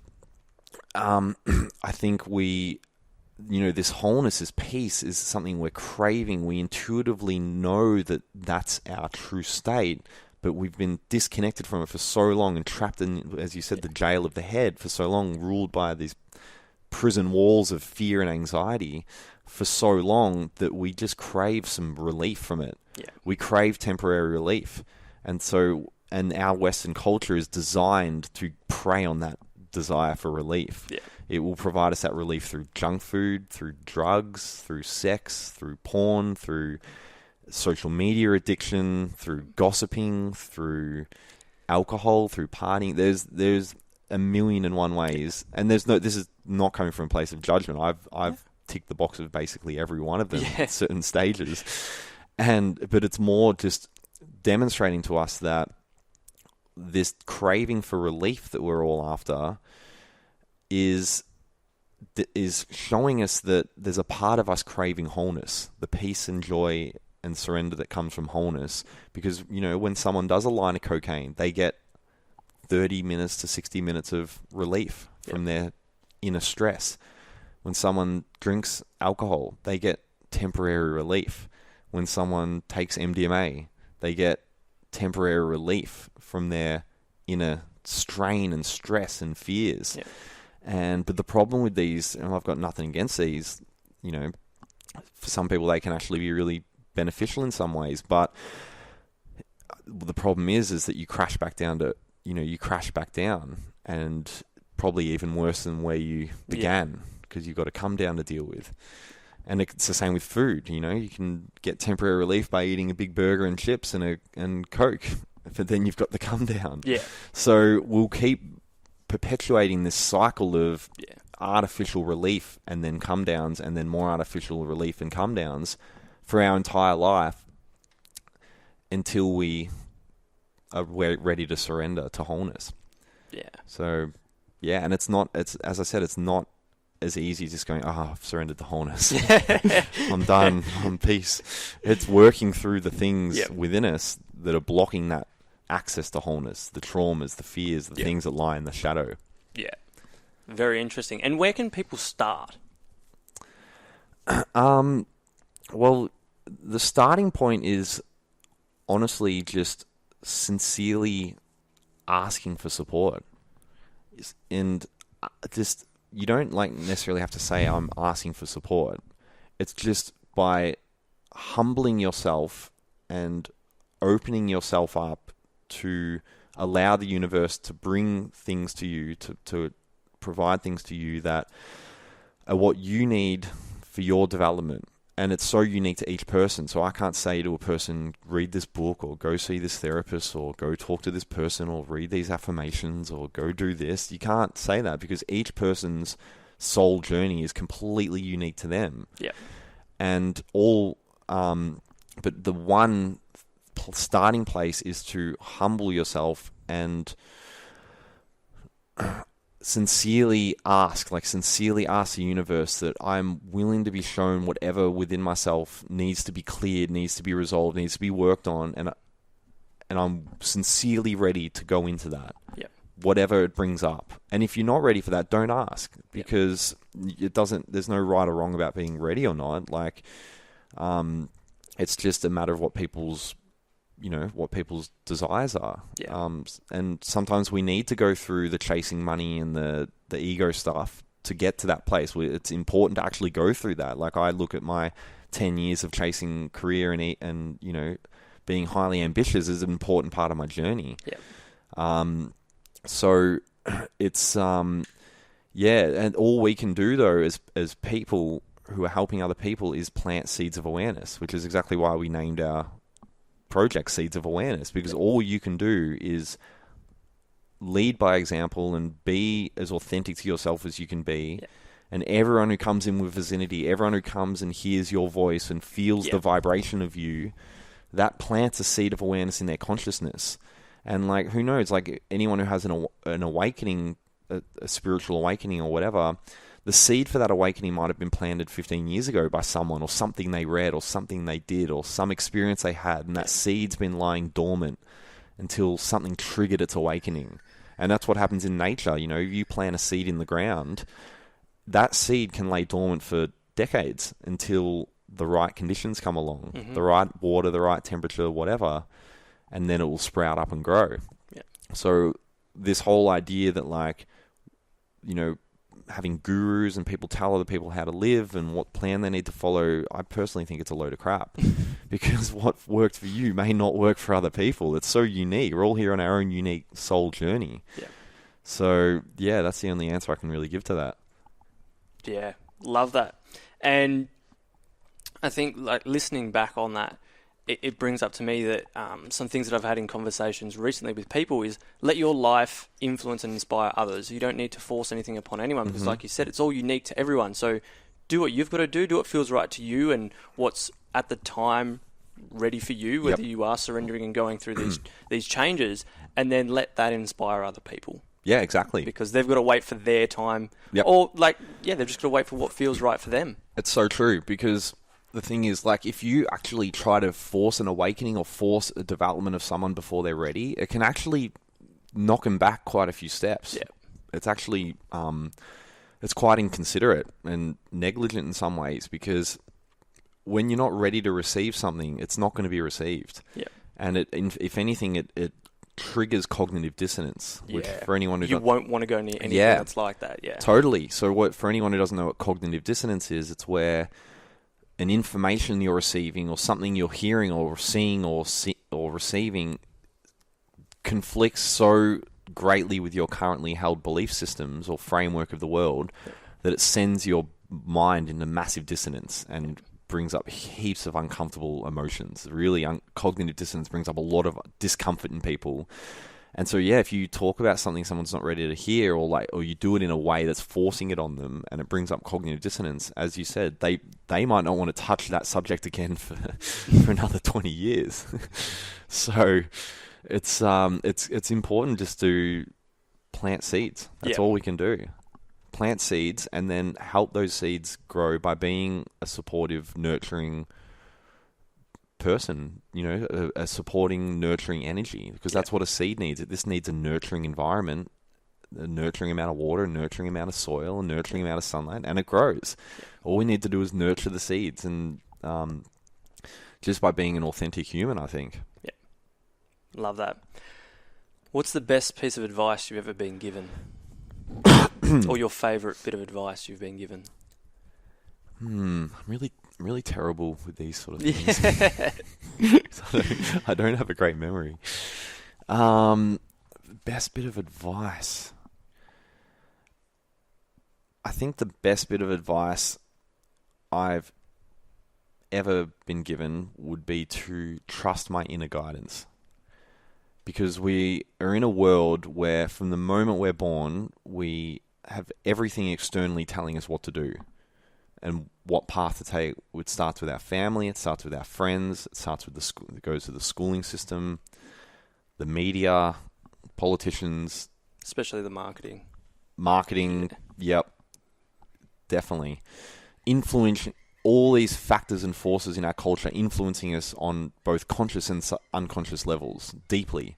I think this wholeness, this peace is something we're craving. We intuitively know that that's our true state, but we've been disconnected from it for so long and trapped in, as you said, the jail of the head for so long, ruled by these prison walls of fear and anxiety for so long that we just crave some relief from it. Yeah. We crave temporary relief. And our Western culture is designed to prey on that desire for relief. Yeah. It will provide us that relief through junk food, through drugs, through sex, through porn, through social media addiction, through gossiping, through alcohol, through partying. There's a million and one ways, and this is not coming from a place of judgment. I've ticked the box of basically every one of them at certain stages, but it's more just demonstrating to us that this craving for relief that we're all after is showing us that there's a part of us craving wholeness, the peace and joy and surrender that comes from wholeness. Because, when someone does a line of cocaine, they get 30 minutes to 60 minutes of relief from their inner stress. When someone drinks alcohol, they get temporary relief. When someone takes MDMA, they get temporary relief from their inner strain and stress and fears. But the problem with these, and I've got nothing against these, for some people they can actually be really beneficial in some ways, but the problem is that you crash back down, and probably even worse than where you began, because you've got to come down to deal with. And it's the same with food. You can get temporary relief by eating a big burger and chips and Coke, but then you've got the come down. Yeah. So we'll keep perpetuating this cycle of artificial relief and then come downs, and then more artificial relief and come downs for our entire life, until we are ready to surrender to wholeness. Yeah. So, and it's as I said, it's not as easy as just going, I've surrendered to wholeness. I'm done. I'm peace. It's working through the things within us that are blocking that access to wholeness, the traumas, the fears, the things that lie in the shadow. Yeah. Very interesting. And where can people start? Well, the starting point is honestly just sincerely asking for support. And just, you don't necessarily have to say I'm asking for support. It's just by humbling yourself and opening yourself up to allow the universe to bring things to you, to provide things to you that are what you need for your development. And it's so unique to each person. So I can't say to a person, read this book, or go see this therapist, or go talk to this person, or read these affirmations, or go do this. You can't say that, because each person's soul journey is completely unique to them. Yeah. And but the one starting place is to humble yourself and sincerely ask the universe that I'm willing to be shown whatever within myself needs to be cleared, needs to be resolved, needs to be worked on, and I'm sincerely ready to go into that. Yeah. Whatever it brings up. And if you're not ready for that, don't ask, because there's no right or wrong about being ready or not. It's just a matter of what people's desires are. Yeah. And sometimes we need to go through the chasing money and the ego stuff to get to that place where it's important to actually go through that. I look at my 10 years of chasing career and being highly ambitious is an important part of my journey. Yeah. So it's, and all we can do though, as people who are helping other people, is plant seeds of awareness, which is exactly why we named our project Seeds of Awareness, because all you can do is lead by example and be as authentic to yourself as you can be. Yeah. And everyone who comes in with vicinity, everyone who comes and hears your voice and feels the vibration of you, that plants a seed of awareness in their consciousness. And who knows, anyone who has an awakening, a spiritual awakening or whatever, the seed for that awakening might have been planted 15 years ago by someone, or something they read, or something they did, or some experience they had, and that seed's been lying dormant until something triggered its awakening. And that's what happens in nature. You know, you plant a seed in the ground, that seed can lay dormant for decades until the right conditions come along, the right water, the right temperature, whatever, and then it will sprout up and grow. Yeah. So this whole idea that, like, you know, having gurus and people tell other people how to live and what plan they need to follow, I personally think it's a load of crap. Because what worked for you may not work for other people. It's so unique. We're all here on our own unique soul journey. Yeah. So, yeah, that's the only answer I can really give to that. Yeah, love that. And I think, like, listening back on that, it brings up to me that some things that I've had in conversations recently with people is let your life influence and inspire others. You don't need to force anything upon anyone because, like you said, it's all unique to everyone. So do what you've got to do what feels right to you and what's at the time ready for you, whether you are surrendering and going through these changes, and then let that inspire other people. Yeah, exactly. Because they've got to wait for their time. Yep. Or, like, they've just got to wait for what feels right for them. It's so true, because the thing is, like, if you actually try to force an awakening or force a development of someone before they're ready, it can actually knock them back quite a few steps. Yeah. It's actually, it's quite inconsiderate and negligent in some ways, because when you're not ready to receive something, it's not going to be received. Yeah. And if anything, it triggers cognitive dissonance. Which for anyone who won't want to go near anything that's like that. Yeah. Totally. So for anyone who doesn't know what cognitive dissonance is, it's where an information you're receiving or something you're hearing or seeing or receiving conflicts so greatly with your currently held belief systems or framework of the world that it sends your mind into massive dissonance and brings up heaps of uncomfortable emotions. Really, cognitive dissonance brings up a lot of discomfort in people. And so, yeah, if you talk about something someone's not ready to hear, or you do it in a way that's forcing it on them, and it brings up cognitive dissonance, as you said, they might not want to touch that subject again for another 20 years. So it's important just to plant seeds. That's all we can do. Plant seeds and then help those seeds grow by being a supportive, nurturing person, you know, a supporting, nurturing energy, because that's what a seed needs. This needs a nurturing environment, a nurturing amount of water, a nurturing amount of soil, a nurturing amount of sunlight, and it grows. All we need to do is nurture the seeds, and just by being an authentic human, I think. Yeah, love that. What's the best piece of advice you've ever been given? Or your favourite bit of advice you've been given? I'm really terrible with these sort of things. I don't have a great memory. Best bit of advice. I think the best bit of advice I've ever been given would be to trust my inner guidance. Because we are in a world where from the moment we're born, we have everything externally telling us what to do and what path to take. It starts with our family, it starts with our friends, it starts with the school, it goes to the schooling system, the media, politicians. Especially the marketing. Yep, definitely. All these factors and forces in our culture influencing us on both conscious and unconscious levels deeply.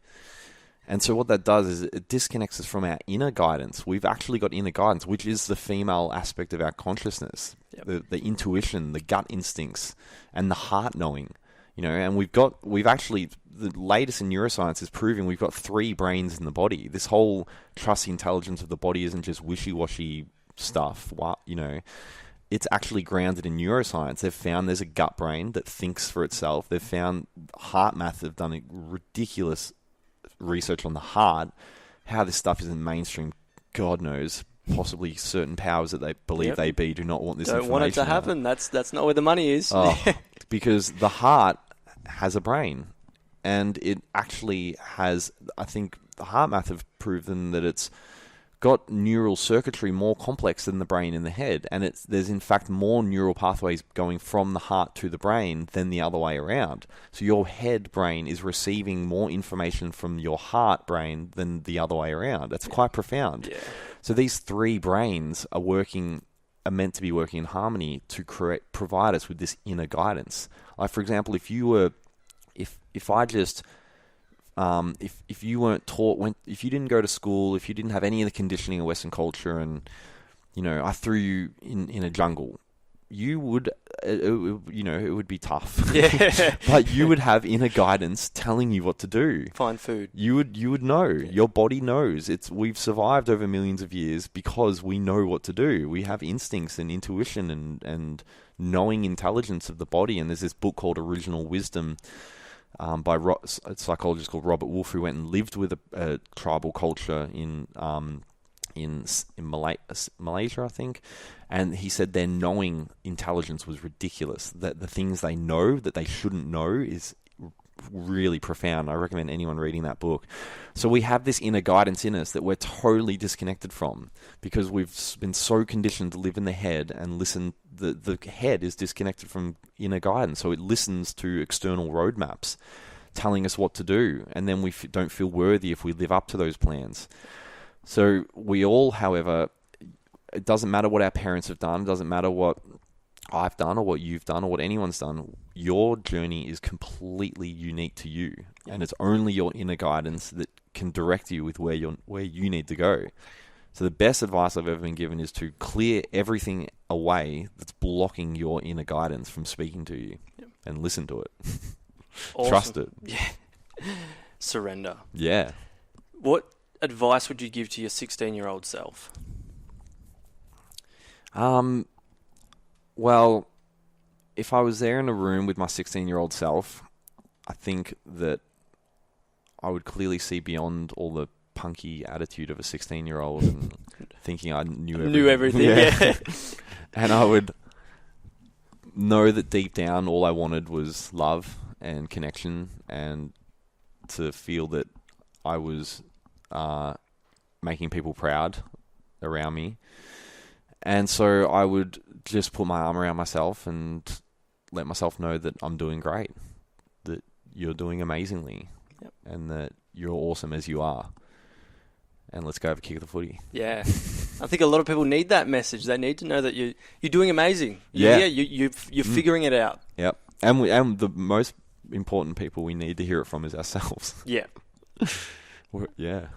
And so what that does is it disconnects us from our inner guidance. We've actually got inner guidance, which is the female aspect of our consciousness, the intuition, the gut instincts, and the heart knowing. You know, and we've actually, the latest in neuroscience is proving we've got 3 brains in the body. This whole trust the intelligence of the body isn't just wishy-washy stuff. You know, it's actually grounded in neuroscience. They've found there's a gut brain that thinks for itself. They've found heart math have done a ridiculous research on the heart. How this stuff isn't mainstream, God knows. Possibly certain powers that they believe they be do not want this information. Don't want it to happen. That's not where the money is. Because the heart has a brain, and it actually has, I think the heart math have proven that it's got neural circuitry more complex than the brain in the head, and there's in fact more neural pathways going from the heart to the brain than the other way around. So your head brain is receiving more information from your heart brain than the other way around. That's quite profound. Yeah. So these 3 brains are working are meant to be working in harmony to provide us with this inner guidance. Like, for example, if you were, if I just, if you weren't taught, if you didn't go to school, if you didn't have any of the conditioning of Western culture, and I threw you in a jungle, you would, it would be tough. Yeah. But you would have inner guidance telling you what to do. Find food. You would know. Your body knows. We've survived over millions of years because we know what to do. We have instincts and intuition and knowing intelligence of the body. And there's this book called Original Wisdom by a psychologist called Robert Wolfe, who went and lived with a tribal culture in Malaysia, I think, and he said their knowing intelligence was ridiculous. That the things they know that they shouldn't know is really profound. I recommend anyone reading that book. So we have this inner guidance in us that we're totally disconnected from because we've been so conditioned to live in the head and listen. The head is disconnected from inner guidance, so it listens to external roadmaps telling us what to do, and then we don't feel worthy if we live up to those plans. So we all, however, it doesn't matter what our parents have done, it doesn't matter what I've done or what you've done or what anyone's done, your journey is completely unique to you. And it's only your inner guidance that can direct you with where you need to go. So the best advice I've ever been given is to clear everything away that's blocking your inner guidance from speaking to you and listen to it. Awesome. Trust it. Yeah. Surrender. Yeah. What advice would you give to your 16-year-old self? Well, if I was there in a room with my 16-year-old self, I think that I would clearly see beyond all the punky attitude of a 16-year-old and thinking I knew everything. Yeah. And I would know that deep down all I wanted was love and connection, and to feel that I was making people proud around me. And so I would just put my arm around myself and let myself know that I'm doing great, that you're doing amazingly, and that you're awesome as you are. And let's go have a kick of the footy. Yeah. I think a lot of people need that message. They need to know that you're doing amazing. Yeah. You're figuring it out. Yep. And the most important people we need to hear it from is ourselves. Yeah. Yeah.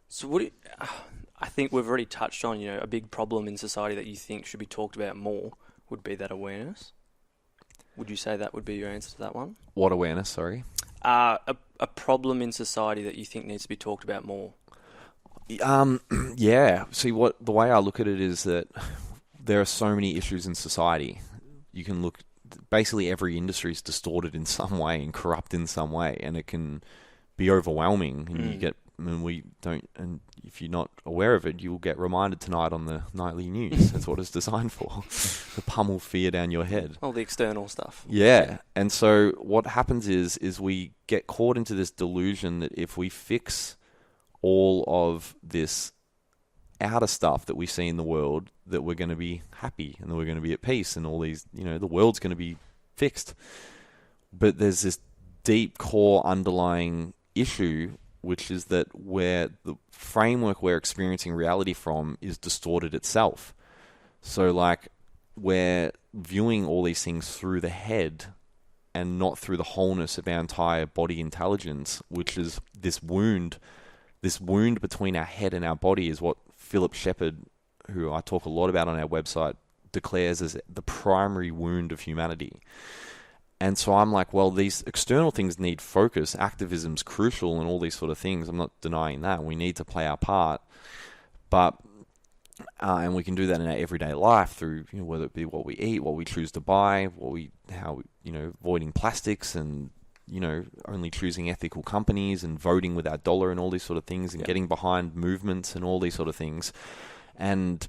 So I think we've already touched on, a big problem in society that you think should be talked about more would be that awareness. Would you say that would be your answer to that one? What awareness, sorry? A problem in society that you think needs to be talked about more. Yeah. See, the way I look at it is that there are so many issues in society. You can look, basically every industry is distorted in some way and corrupt in some way, and it can be overwhelming. And if you're not aware of it, you'll get reminded tonight on the nightly news. That's what it's designed for. To pummel fear down your head. All the external stuff. Yeah. And so what happens is we get caught into this delusion that if we fix all of this outer stuff that we see in the world, that we're going to be happy and that we're going to be at peace and all these, the world's going to be fixed. But there's this deep core underlying issue, which is that where the framework we're experiencing reality from is distorted itself. So we're viewing all these things through the head and not through the wholeness of our entire body intelligence, which is this wound. This wound between our head and our body is what Philip Shepherd, who I talk a lot about on our website, declares as the primary wound of humanity. And so I'm like, well, these external things need focus. Activism's crucial and all these sort of things. I'm not denying that. We need to play our part. But, and we can do that in our everyday life through, whether it be what we eat, what we choose to buy, avoiding plastics and, only choosing ethical companies and voting with our dollar and all these sort of things and getting behind movements and all these sort of things and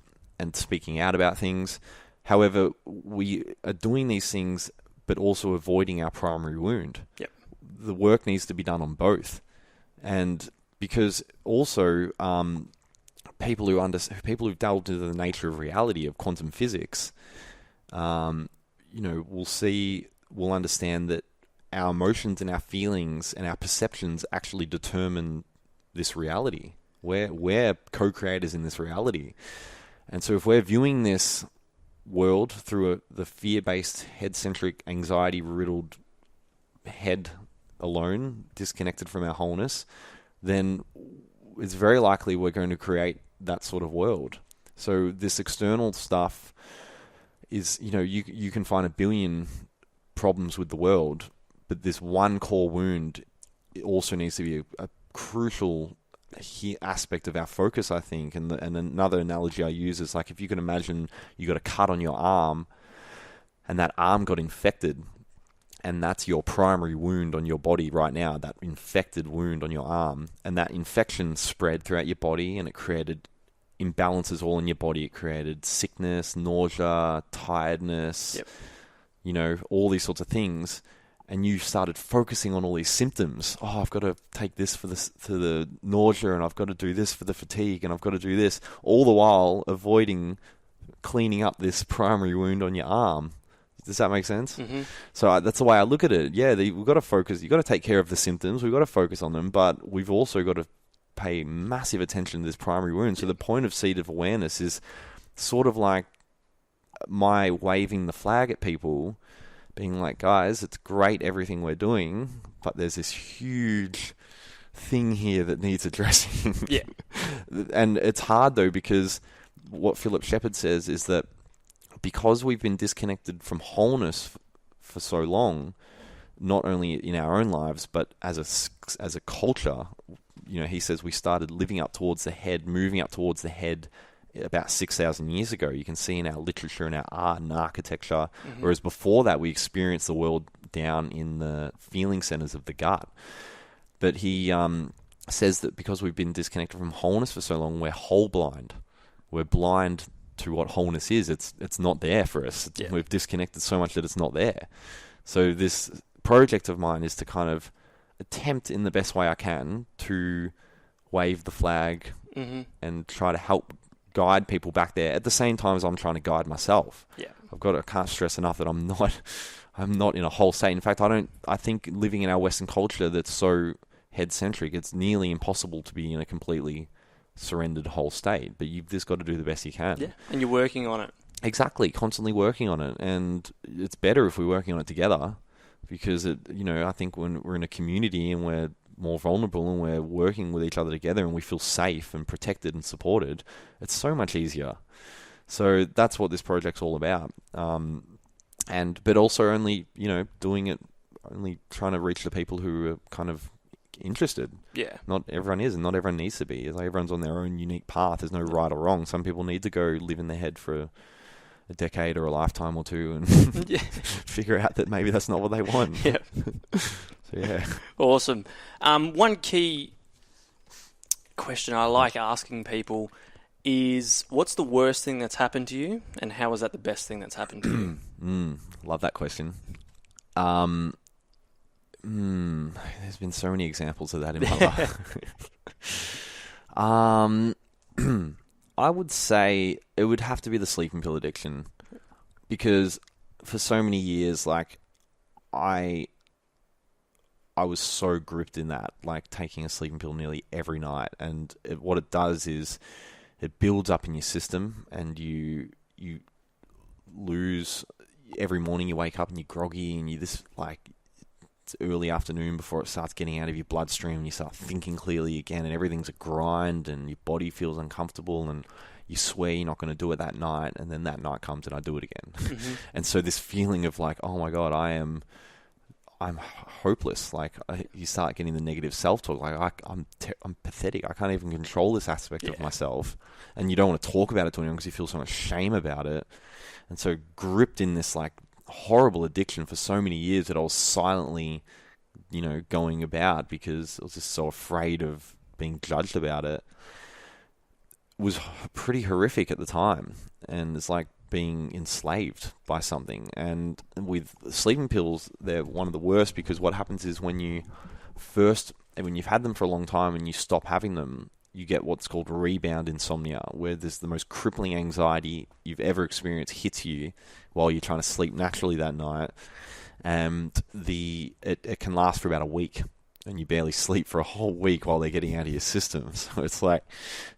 speaking out about things. However, we are doing these things but also avoiding our primary wound. Yep. The work needs to be done on both. And because also people who've delved into the nature of reality of quantum physics, will understand that our emotions and our feelings and our perceptions actually determine this reality. We're co-creators in this reality. And so if we're viewing this world through the fear-based, head-centric, anxiety-riddled head alone, disconnected from our wholeness, then it's very likely we're going to create that sort of world. So this external stuff is, you can find a billion problems with the world, but this one core wound also needs to be a crucial aspect of our focus, I think. And another analogy I use is like, if you can imagine you got a cut on your arm and that arm got infected, and that's your primary wound on your body right now, that infected wound on your arm, and that infection spread throughout your body and it created imbalances all in your body. It created sickness, nausea, tiredness, all these sorts of things. And you started focusing on all these symptoms. Oh, I've got to take this for the nausea, and I've got to do this for the fatigue, and I've got to do this, all the while avoiding cleaning up this primary wound on your arm. Does that make sense? Mm-hmm. So that's the way I look at it. Yeah, we've got to focus. You've got to take care of the symptoms. We've got to focus on them, but we've also got to pay massive attention to this primary wound. So the point of Seed of Awareness is sort of like my waving the flag at people, being like, guys, it's great everything we're doing, but there's this huge thing here that needs addressing. Yeah. And it's hard though, because what Philip Shepherd says is that because we've been disconnected from wholeness for so long, not only in our own lives, but as a culture, he says we started living up towards the head, moving up towards the head about 6,000 years ago. You can see in our literature and our art and architecture, whereas before that we experienced the world down in the feeling centers of the gut. But he says that because we've been disconnected from wholeness for so long, we're whole blind. We're blind to what wholeness is. It's not there for us. Yeah. We've disconnected so much that it's not there. So this project of mine is to kind of attempt in the best way I can to wave the flag and try to help guide people back there at the same time as I'm trying to guide myself. Yeah. I can't stress enough that I'm not in a whole state. In fact, I think living in our Western culture that's so head-centric, it's nearly impossible to be in a completely surrendered whole state, but you've just got to do the best you can. Yeah. And you're working on it. Exactly. Constantly working on it. And it's better if we're working on it together, because I think when we're in a community and we're more vulnerable and we're working with each other together and we feel safe and protected and supported, it's so much easier. So that's what this project's all about. But also only, doing it, only trying to reach the people who are kind of interested. Yeah. Not everyone is, and not everyone needs to be. It's like everyone's on their own unique path. There's no right or wrong. Some people need to go live in their head for a decade or a lifetime or two and figure out that maybe that's not what they want. Yeah. So, yeah. Awesome. One key question I like asking people is, what's the worst thing that's happened to you, and how is that the best thing that's happened to you? Love that question. There's been so many examples of that in my life. I would say it would have to be the sleeping pill addiction, because for so many years, like, I was so gripped in that, like taking a sleeping pill nearly every night. And what it does is it builds up in your system, and you lose every morning. You wake up and you're groggy, and it's early afternoon before it starts getting out of your bloodstream, and you start thinking clearly again, and everything's a grind, and your body feels uncomfortable, and you swear you're not going to do it that night, and then that night comes and I do it again. And so this feeling of like, oh my God, I'm hopeless. Like, you start getting the negative self-talk. Like, I'm pathetic. I can't even control this aspect of myself. And you don't want to talk about it to anyone because you feel so much shame about it. And so gripped in this like horrible addiction for so many years that I was silently, going about because I was just so afraid of being judged about it, was pretty horrific at the time. And it's like being enslaved by something. And with sleeping pills, they're one of the worst, because what happens is when you've had them for a long time and you stop having them, you get what's called rebound insomnia, where there's the most crippling anxiety you've ever experienced hits you while you're trying to sleep naturally that night. And it can last for about a week. and you barely sleep for a whole week while they're getting out of your system. So it's like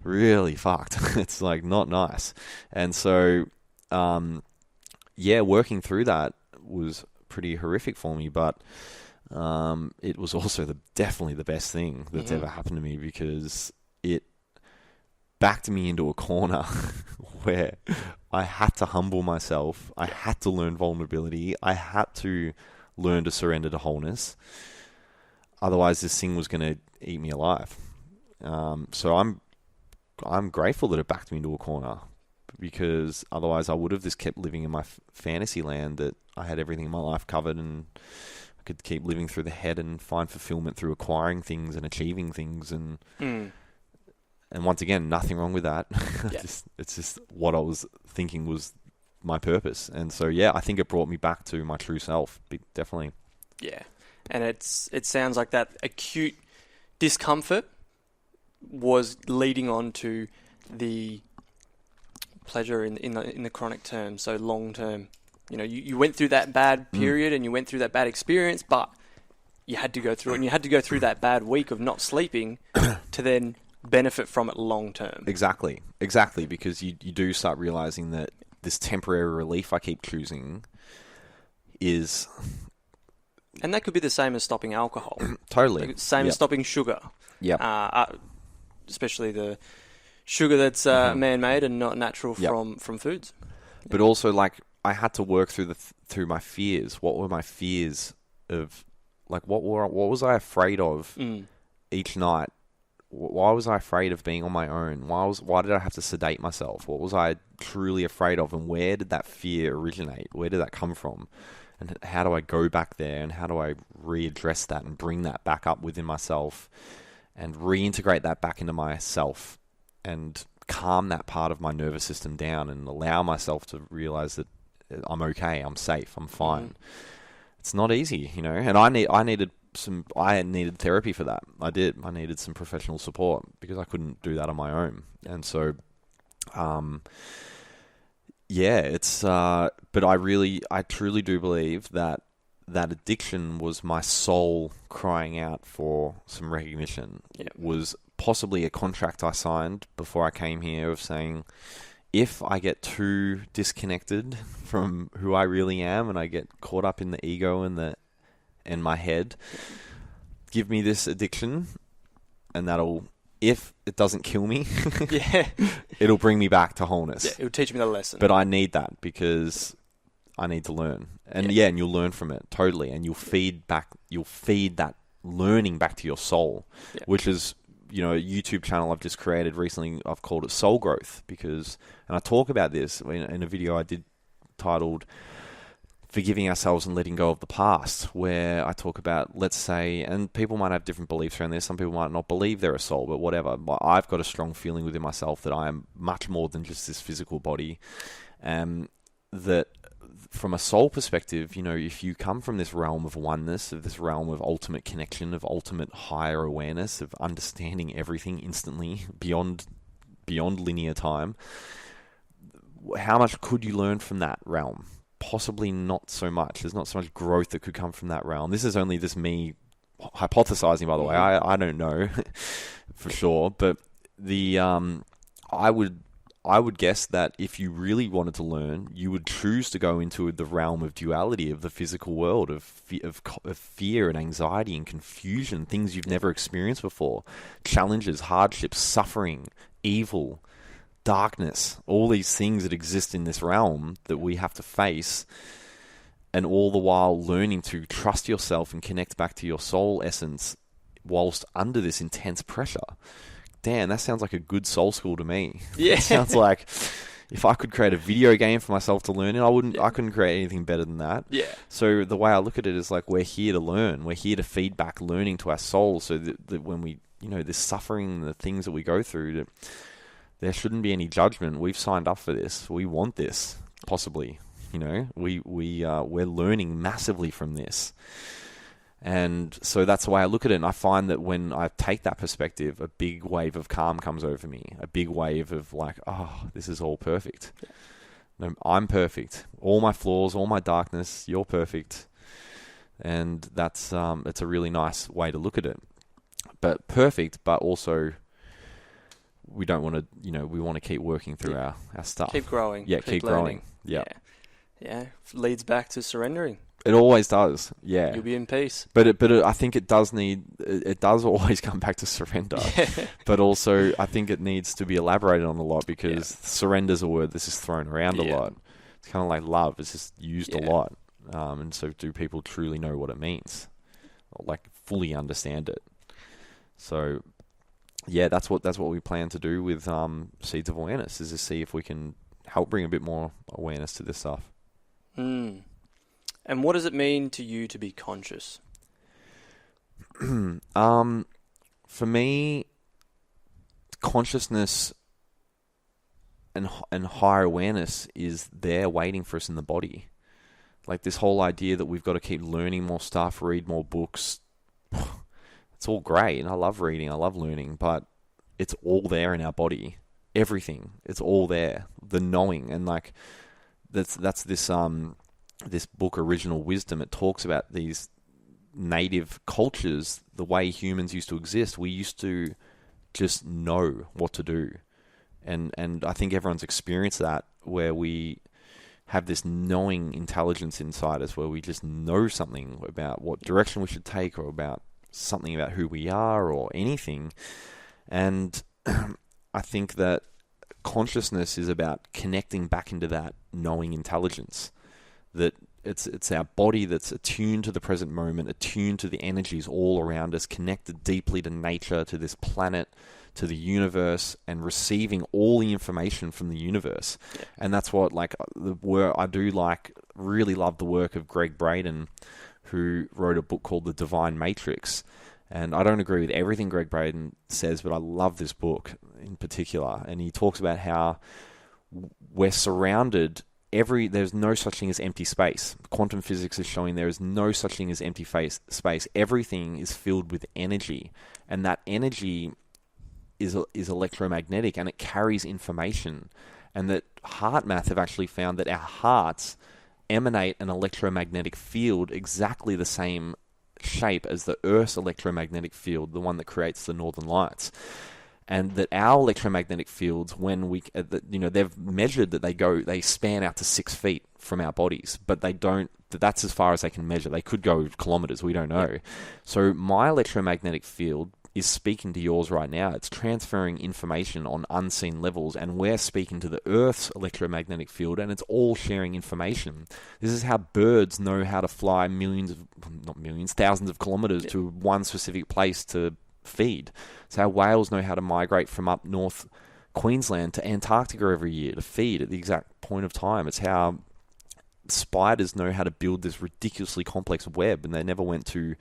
really fucked. It's like not nice. And so, working through that was pretty horrific for me, but it was also definitely the best thing that's ever happened to me, because it backed me into a corner where I had to humble myself. I had to learn vulnerability. I had to learn to surrender to wholeness. Otherwise, this thing was going to eat me alive. So I'm grateful that it backed me into a corner, because otherwise I would have just kept living in my fantasy land that I had everything in my life covered, and I could keep living through the head and find fulfillment through acquiring things and achieving things. And once again, nothing wrong with that. Yeah. It's just what I was thinking was my purpose. And so, I think it brought me back to my true self, definitely. Yeah. And it sounds like that acute discomfort was leading on to the pleasure in the chronic term, so long term. You know, you went through that bad period and you went through that bad experience, but you had to go through it, and you had to go through that bad week of not sleeping to then benefit from it long term. Exactly, because you do start realizing that this temporary relief I keep choosing is... And that could be the same as stopping alcohol. Totally. Like, same as stopping sugar. Yeah. Especially the sugar that's man-made and not natural from foods. But also, like, I had to work through my fears. What were my fears of, like, what was I afraid of each night? Why was I afraid of being on my own? Why did I have to sedate myself? What was I truly afraid of, and where did that fear originate? Where did that come from? And how do I go back there, and how do I readdress that and bring that back up within myself and reintegrate that back into myself and calm that part of my nervous system down and allow myself to realize that I'm okay, I'm safe, I'm fine. It's not easy, you know, and I needed therapy for that. I needed some professional support because I couldn't do that on my own. And so, but I truly do believe that addiction was my soul crying out for some recognition. Yep. Was possibly a contract I signed before I came here of saying, if I get too disconnected from who I really am and I get caught up in the ego and my head, give me this addiction, and if it doesn't kill me, it'll bring me back to wholeness. Yeah, it'll teach me the lesson. But I need that, because I need to learn. And and you'll learn from it, totally. And you'll feed that learning back to your soul, which is, you know, a YouTube channel I've just created recently. I've called it Soul Growth, and I talk about this in a video I did titled Forgiving Ourselves and Letting Go of the Past, where I talk about, let's say, and people might have different beliefs around this. Some people might not believe they're a soul, but whatever. I've got a strong feeling within myself that I am much more than just this physical body. That from a soul perspective, you know, if you come from this realm of oneness, of this realm of ultimate connection, of ultimate higher awareness, of understanding everything instantly beyond linear time, how much could you learn from that realm? Possibly not so much. There's not so much growth that could come from that realm. This is only just me hypothesizing, by the way. I don't know for sure, but I would guess that if you really wanted to learn, you would choose to go into the realm of duality, of the physical world, of fear and anxiety and confusion, things you've never experienced before, challenges, hardships, suffering, evil, darkness, all these things that exist in this realm that we have to face, and all the while learning to trust yourself and connect back to your soul essence whilst under this intense pressure. Dan, that sounds like a good soul school to me. Yeah. It sounds like if I could create a video game for myself to learn in, I couldn't create anything better than that. Yeah. So the way I look at it is like, we're here to learn. We're here to feed back learning to our soul, so that when we, you know, this suffering, the things that we go through, that there shouldn't be any judgment. We've signed up for this. We want this, possibly. You know, we're learning massively from this. And so that's the way I look at it. And I find that when I take that perspective, a big wave of calm comes over me. A big wave of like, oh, this is all perfect. No, I'm perfect. All my flaws, all my darkness, you're perfect. And that's it's a really nice way to look at it. But perfect, but also we don't want to, we want to keep working through our stuff. Keep growing. Yeah, keep growing. Yeah. Yeah. Leads back to surrendering. It always does. Yeah. You'll be in peace. But I think it does always come back to surrender. But also I think it needs to be elaborated on a lot, because surrender's a word that's just thrown around a lot. It's kind of like love. It's just used a lot. And so do people truly know what it means? Or like fully understand it? So yeah, that's what we plan to do with Seeds of Awareness, is to see if we can help bring a bit more awareness to this stuff. And what does it mean to you to be conscious? For me, consciousness and higher awareness is there waiting for us in the body. Like this whole idea that we've got to keep learning more stuff, read more books. It's all great, and I love reading, I love learning, but it's all there in our body. Everything, it's all there. The knowing, and like that's this book, Original Wisdom. It talks about these native cultures, the way humans used to exist. We used to just know what to do, and I think everyone's experienced that, where we have this knowing intelligence inside us, where we just know something about what direction we should take, or about something about who we are, or anything. And I think that consciousness is about connecting back into that knowing intelligence, that it's our body that's attuned to the present moment, attuned to the energies all around us, connected deeply to nature, to this planet, to the universe, and receiving all the information from the universe. And that's what, like, the work I do, like, really love the work of Greg Braden, who wrote a book called The Divine Matrix. And I don't agree with everything Greg Braden says, but I love this book in particular. And he talks about how we're surrounded, there's no such thing as empty space. Quantum physics is showing there is no such thing as empty space. Everything is filled with energy. And that energy is electromagnetic, and it carries information. And that heart math have actually found that our hearts emanate an electromagnetic field exactly the same shape as the Earth's electromagnetic field, the one that creates the northern lights. And that our electromagnetic fields, when they've measured that they span out to 6 feet from our bodies, but that's as far as they can measure. They could go kilometers, we don't know. So my electromagnetic field is speaking to yours right now. It's transferring information on unseen levels, and we're speaking to the Earth's electromagnetic field, and it's all sharing information. This is how birds know how to fly thousands of kilometers to one specific place to feed. It's how whales know how to migrate from up north Queensland to Antarctica every year to feed at the exact point of time. It's how spiders know how to build this ridiculously complex web, and they never went to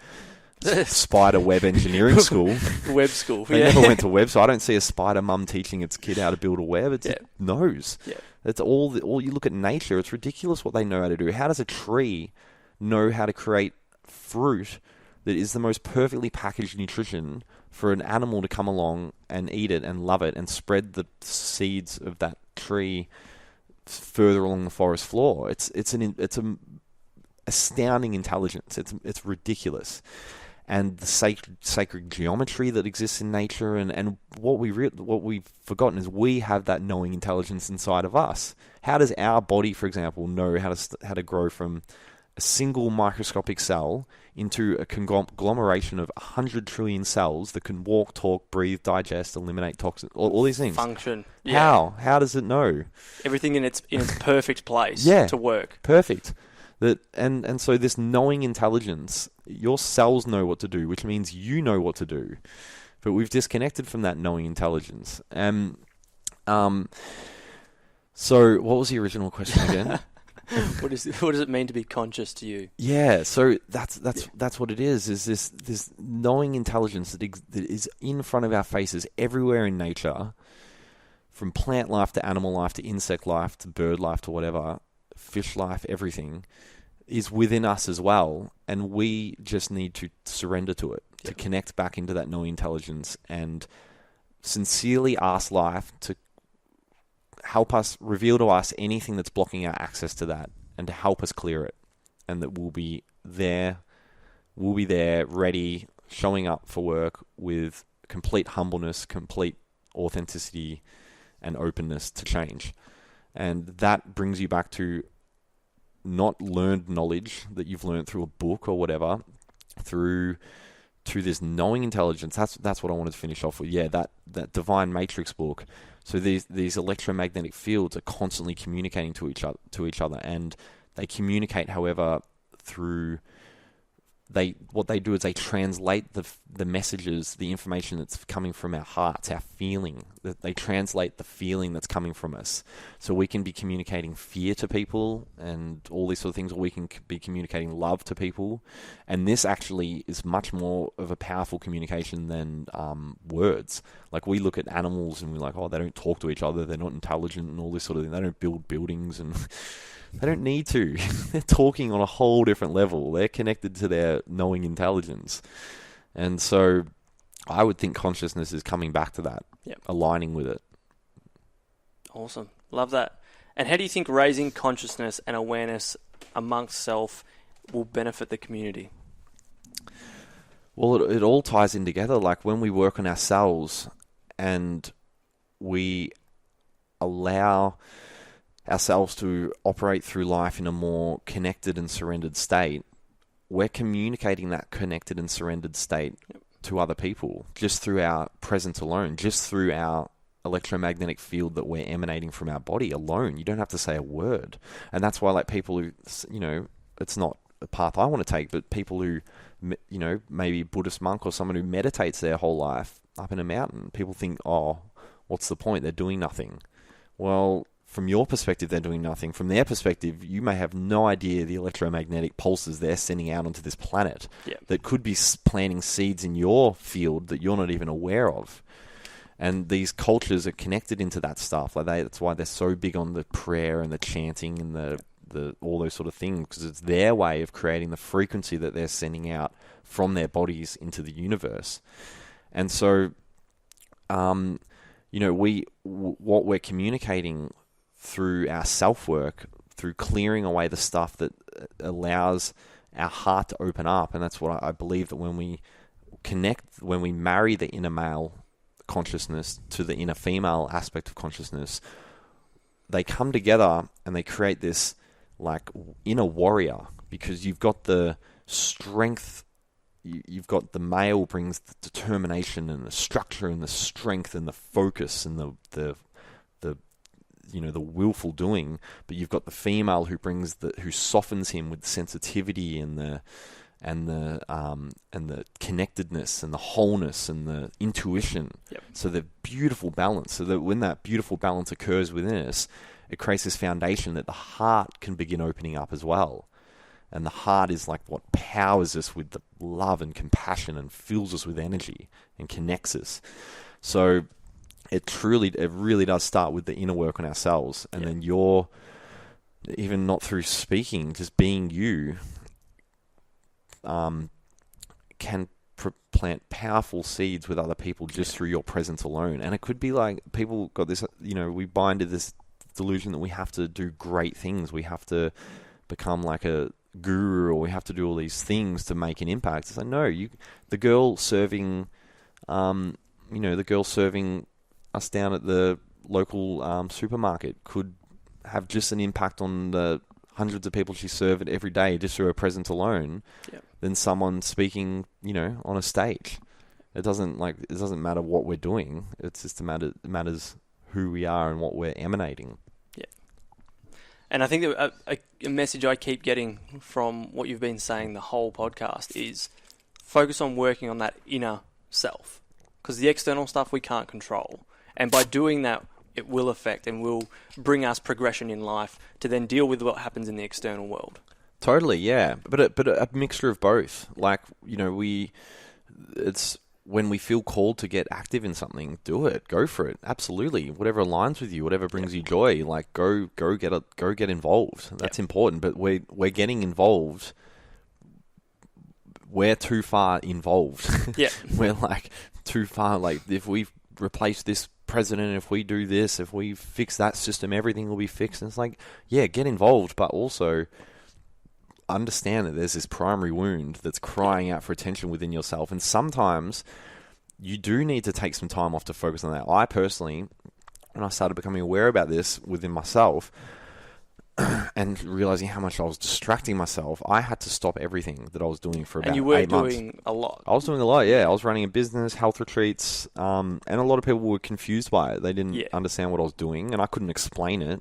spider web engineering school. Web school. They never went to web, so I don't see a spider mum teaching its kid how to build a web. It knows. Yeah. It's all you look at nature, it's ridiculous what they know how to do. How does a tree know how to create fruit that is the most perfectly packaged nutrition for an animal to come along and eat it and love it and spread the seeds of that tree further along the forest floor? It's an astounding intelligence. It's ridiculous. And the sacred geometry that exists in nature, and what we've forgotten is we have that knowing intelligence inside of us. How does our body, for example, know how to grow from a single microscopic cell into a conglomeration of 100 trillion cells that can walk, talk, breathe, digest, eliminate toxins, all these things? Function. Yeah. How does it know? Everything in its perfect place to work. Perfect. And so this knowing intelligence, your cells know what to do, which means you know what to do. But we've disconnected from that knowing intelligence. So what was the original question again? What does it mean to be conscious to you? Yeah, so that's what it is this knowing intelligence that is in front of our faces everywhere in nature, from plant life to animal life to insect life to bird life to whatever, fish life, everything is within us as well, and we just need to surrender to it, to connect back into that knowing intelligence and sincerely ask life to help us, reveal to us anything that's blocking our access to that, and to help us clear it, and that we'll be there we'll be there, ready, showing up for work with complete humbleness, complete authenticity, and openness to change. And that brings you back to not learned knowledge that you've learned through a book or whatever, through to this knowing intelligence. That's what I wanted to finish off with. Yeah, that divine matrix book. So these electromagnetic fields are constantly communicating to each other, and they communicate, however, through what they do is they translate the messages, the information that's coming from our hearts, our feeling. They translate the feeling that's coming from us. So we can be communicating fear to people and all these sort of things, or we can be communicating love to people. And this actually is much more of a powerful communication than words. Like, we look at animals and we're like, oh, they don't talk to each other, they're not intelligent and all this sort of thing. They don't build buildings and they don't need to. They're talking on a whole different level. They're connected to their knowing intelligence. And so I would think consciousness is coming back to that, aligning with it. Awesome. Love that. And how do you think raising consciousness and awareness amongst self will benefit the community? Well, it all ties in together. Like, when we work on ourselves and we allow ourselves to operate through life in a more connected and surrendered state, we're communicating that connected and surrendered state to other people just through our presence alone, just through our electromagnetic field that we're emanating from our body alone. You don't have to say a word. And that's why, like, people who, it's not a path I want to take, but people who, maybe Buddhist monk or someone who meditates their whole life up in a mountain, people think, oh, what's the point? They're doing nothing. Well, from your perspective, they're doing nothing. From their perspective, you may have no idea the electromagnetic pulses they're sending out onto this planet that could be planting seeds in your field that you're not even aware of. And these cultures are connected into that stuff. That's why they're so big on the prayer and the chanting and the all those sort of things, because it's their way of creating the frequency that they're sending out from their bodies into the universe. And so, what we're communicating through our self-work, through clearing away the stuff that allows our heart to open up. And that's what I believe, that when we connect, when we marry the inner male consciousness to the inner female aspect of consciousness, they come together and they create this, like, inner warrior, because you've got the strength, you've got the male brings the determination and the structure and the strength and the focus and the willful doing, but you've got the female who brings who softens him with sensitivity and the connectedness and the wholeness and the intuition. So the beautiful balance. So that when that beautiful balance occurs within us, it creates this foundation that the heart can begin opening up as well. And the heart is like what powers us with the love and compassion and fills us with energy and connects us. So it really does start with the inner work on ourselves. And then you're, even not through speaking, just being you, can plant powerful seeds with other people just through your presence alone. And it could be like, people got this, we buy into this delusion that we have to do great things. We have to become like a guru, or we have to do all these things to make an impact. It's like, no, the girl serving us down at the local supermarket could have just an impact on the hundreds of people she served every day just through her presence alone, than someone speaking, on a stage. It doesn't matter what we're doing. It's just it matters who we are and what we're emanating. And I think that a message I keep getting from what you've been saying the whole podcast is focus on working on that inner self, because the external stuff we can't control. And by doing that, it will affect and will bring us progression in life to then deal with what happens in the external world. Totally, yeah. But a mixture of both. Like, it's when we feel called to get active in something, do it. Go for it. Absolutely. Whatever aligns with you, whatever brings you joy, like go get involved. That's important. But we're getting involved. We're too far involved. We're like too far. Like, if we replace this president, if we do this, if we fix that system, everything will be fixed. And it's like, get involved, but also understand that there's this primary wound that's crying out for attention within yourself. And sometimes you do need to take some time off to focus on that. I personally, when I started becoming aware about this within myself and realizing how much I was distracting myself, I had to stop everything that I was doing for about 8 months. And you were doing a lot. I was doing a lot, yeah. I was running a business, health retreats, and a lot of people were confused by it. They didn't understand what I was doing, and I couldn't explain it.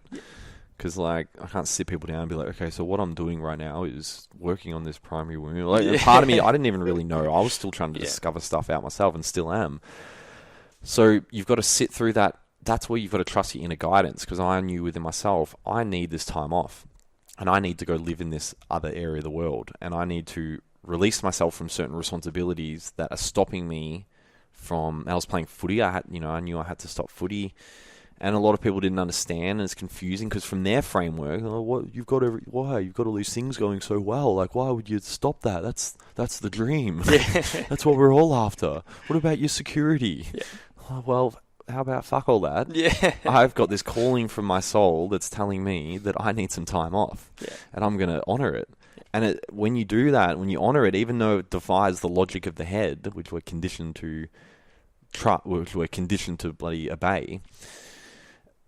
Because, like, I can't sit people down and be like, okay, so what I'm doing right now is working on this primary wound. Like, and part of me, I didn't even really know. I was still trying to discover stuff out myself and still am. So you've got to sit through that. That's where you've got to trust your inner guidance, because I knew within myself, I need this time off. And I need to go live in this other area of the world. And I need to release myself from certain responsibilities that are stopping me from... I was playing footy. I knew I had to stop footy. And a lot of people didn't understand, and it's confusing because from their framework, you've got all these things going so well. Like, why would you stop that? That's the dream. Yeah. That's what we're all after. What about your security? Yeah. Oh, well, how about fuck all that? Yeah. I've got this calling from my soul that's telling me that I need some time off, and I'm going to honor it. Yeah. And when you do that, when you honor it, even though it defies the logic of the head, which we're conditioned to bloody obey.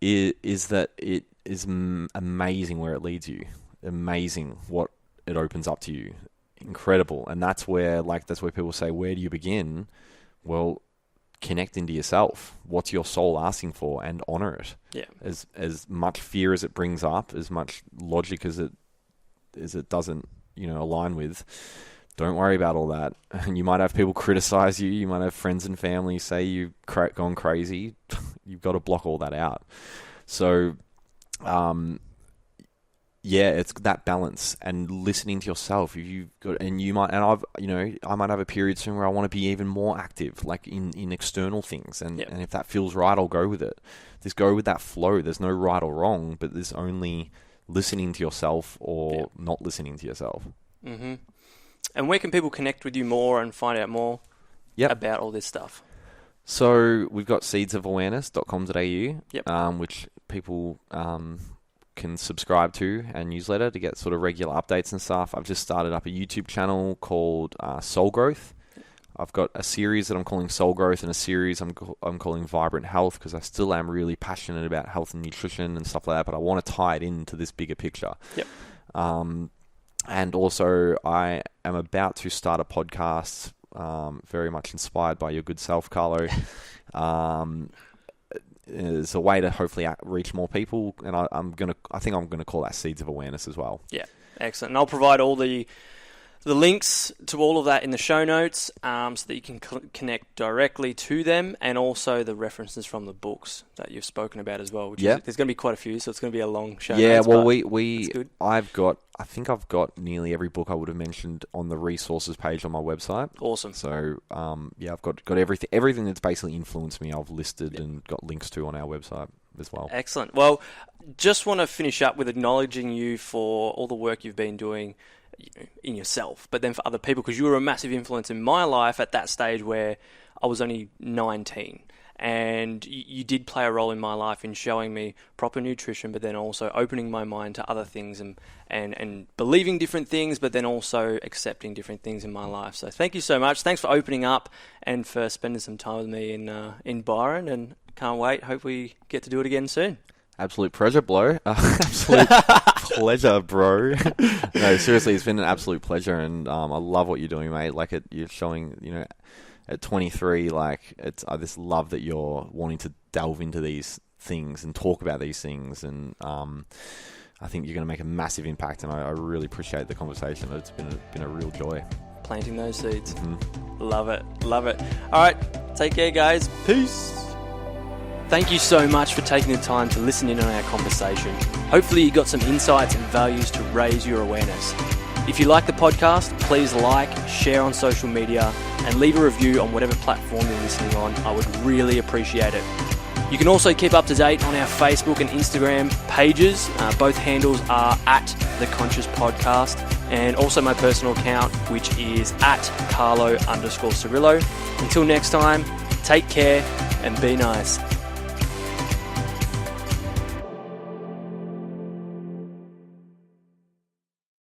Is that it is amazing where it leads you. Amazing what it opens up to you. Incredible. And that's where people say, where do you begin? Well, connect into yourself. What's your soul asking for, and honor it. Yeah. As much fear as it brings up, as much logic as it doesn't, align with. Don't worry about all that. And you might have people criticize you. You might have friends and family say you've gone crazy. You've got to block all that out. So, it's that balance and listening to yourself. I might have a period soon where I want to be even more active, like in external things. And if that feels right, I'll go with it. Just go with that flow. There's no right or wrong, but there's only listening to yourself or not listening to yourself. Mm-hmm. And where can people connect with you more and find out more about all this stuff? So we've got seedsofawareness.com.au, which people can subscribe to, and newsletter to get sort of regular updates and stuff. I've just started up a YouTube channel called Soul Growth. I've got a series that I'm calling Soul Growth, and a series I'm calling Vibrant Health, because I still am really passionate about health and nutrition and stuff like that, but I want to tie it into this bigger picture. Yep. And also, I am about to start a podcast, very much inspired by your good self, Carlo. It's a way to hopefully reach more people, and I think I'm gonna call that Seeds of Awareness as well. Yeah, excellent. And I'll provide all the links to all of that in the show notes, so that you can connect directly to them, and also the references from the books that you've spoken about as well. There's going to be quite a few, so it's going to be a long show notes. Yeah, well, I think I've got nearly every book I would have mentioned on the resources page on my website. Awesome. So, I've got everything that's basically influenced me. I've listed and got links to on our website as well. Excellent. Well, just want to finish up with acknowledging you for all the work you've been doing in yourself, but then for other people, because you were a massive influence in my life at that stage where I was only 19, and you did play a role in my life in showing me proper nutrition, but then also opening my mind to other things and believing different things, but then also accepting different things in my life. So thank you so much. Thanks for opening up and for spending some time with me in Byron, and can't wait. Hope we get to do it again soon. Absolute pleasure, bro. Absolute pleasure, bro. No, seriously, it's been an absolute pleasure, and I love what you're doing, mate. Like, you're showing, at 23, like, I just love that you're wanting to delve into these things and talk about these things, and I think you're going to make a massive impact, and I really appreciate the conversation. It's been a real joy. Planting those seeds. Mm-hmm. Love it. All right, take care, guys. Peace. Thank you so much for taking the time to listen in on our conversation. Hopefully you got some insights and values to raise your awareness. If you like the podcast, please like, share on social media, and leave a review on whatever platform you're listening on. I would really appreciate it. You can also keep up to date on our Facebook and Instagram pages. Both handles are at The Conscious Podcast, and also my personal account, which is at Carlo_Cirillo. Until next time, take care and be nice.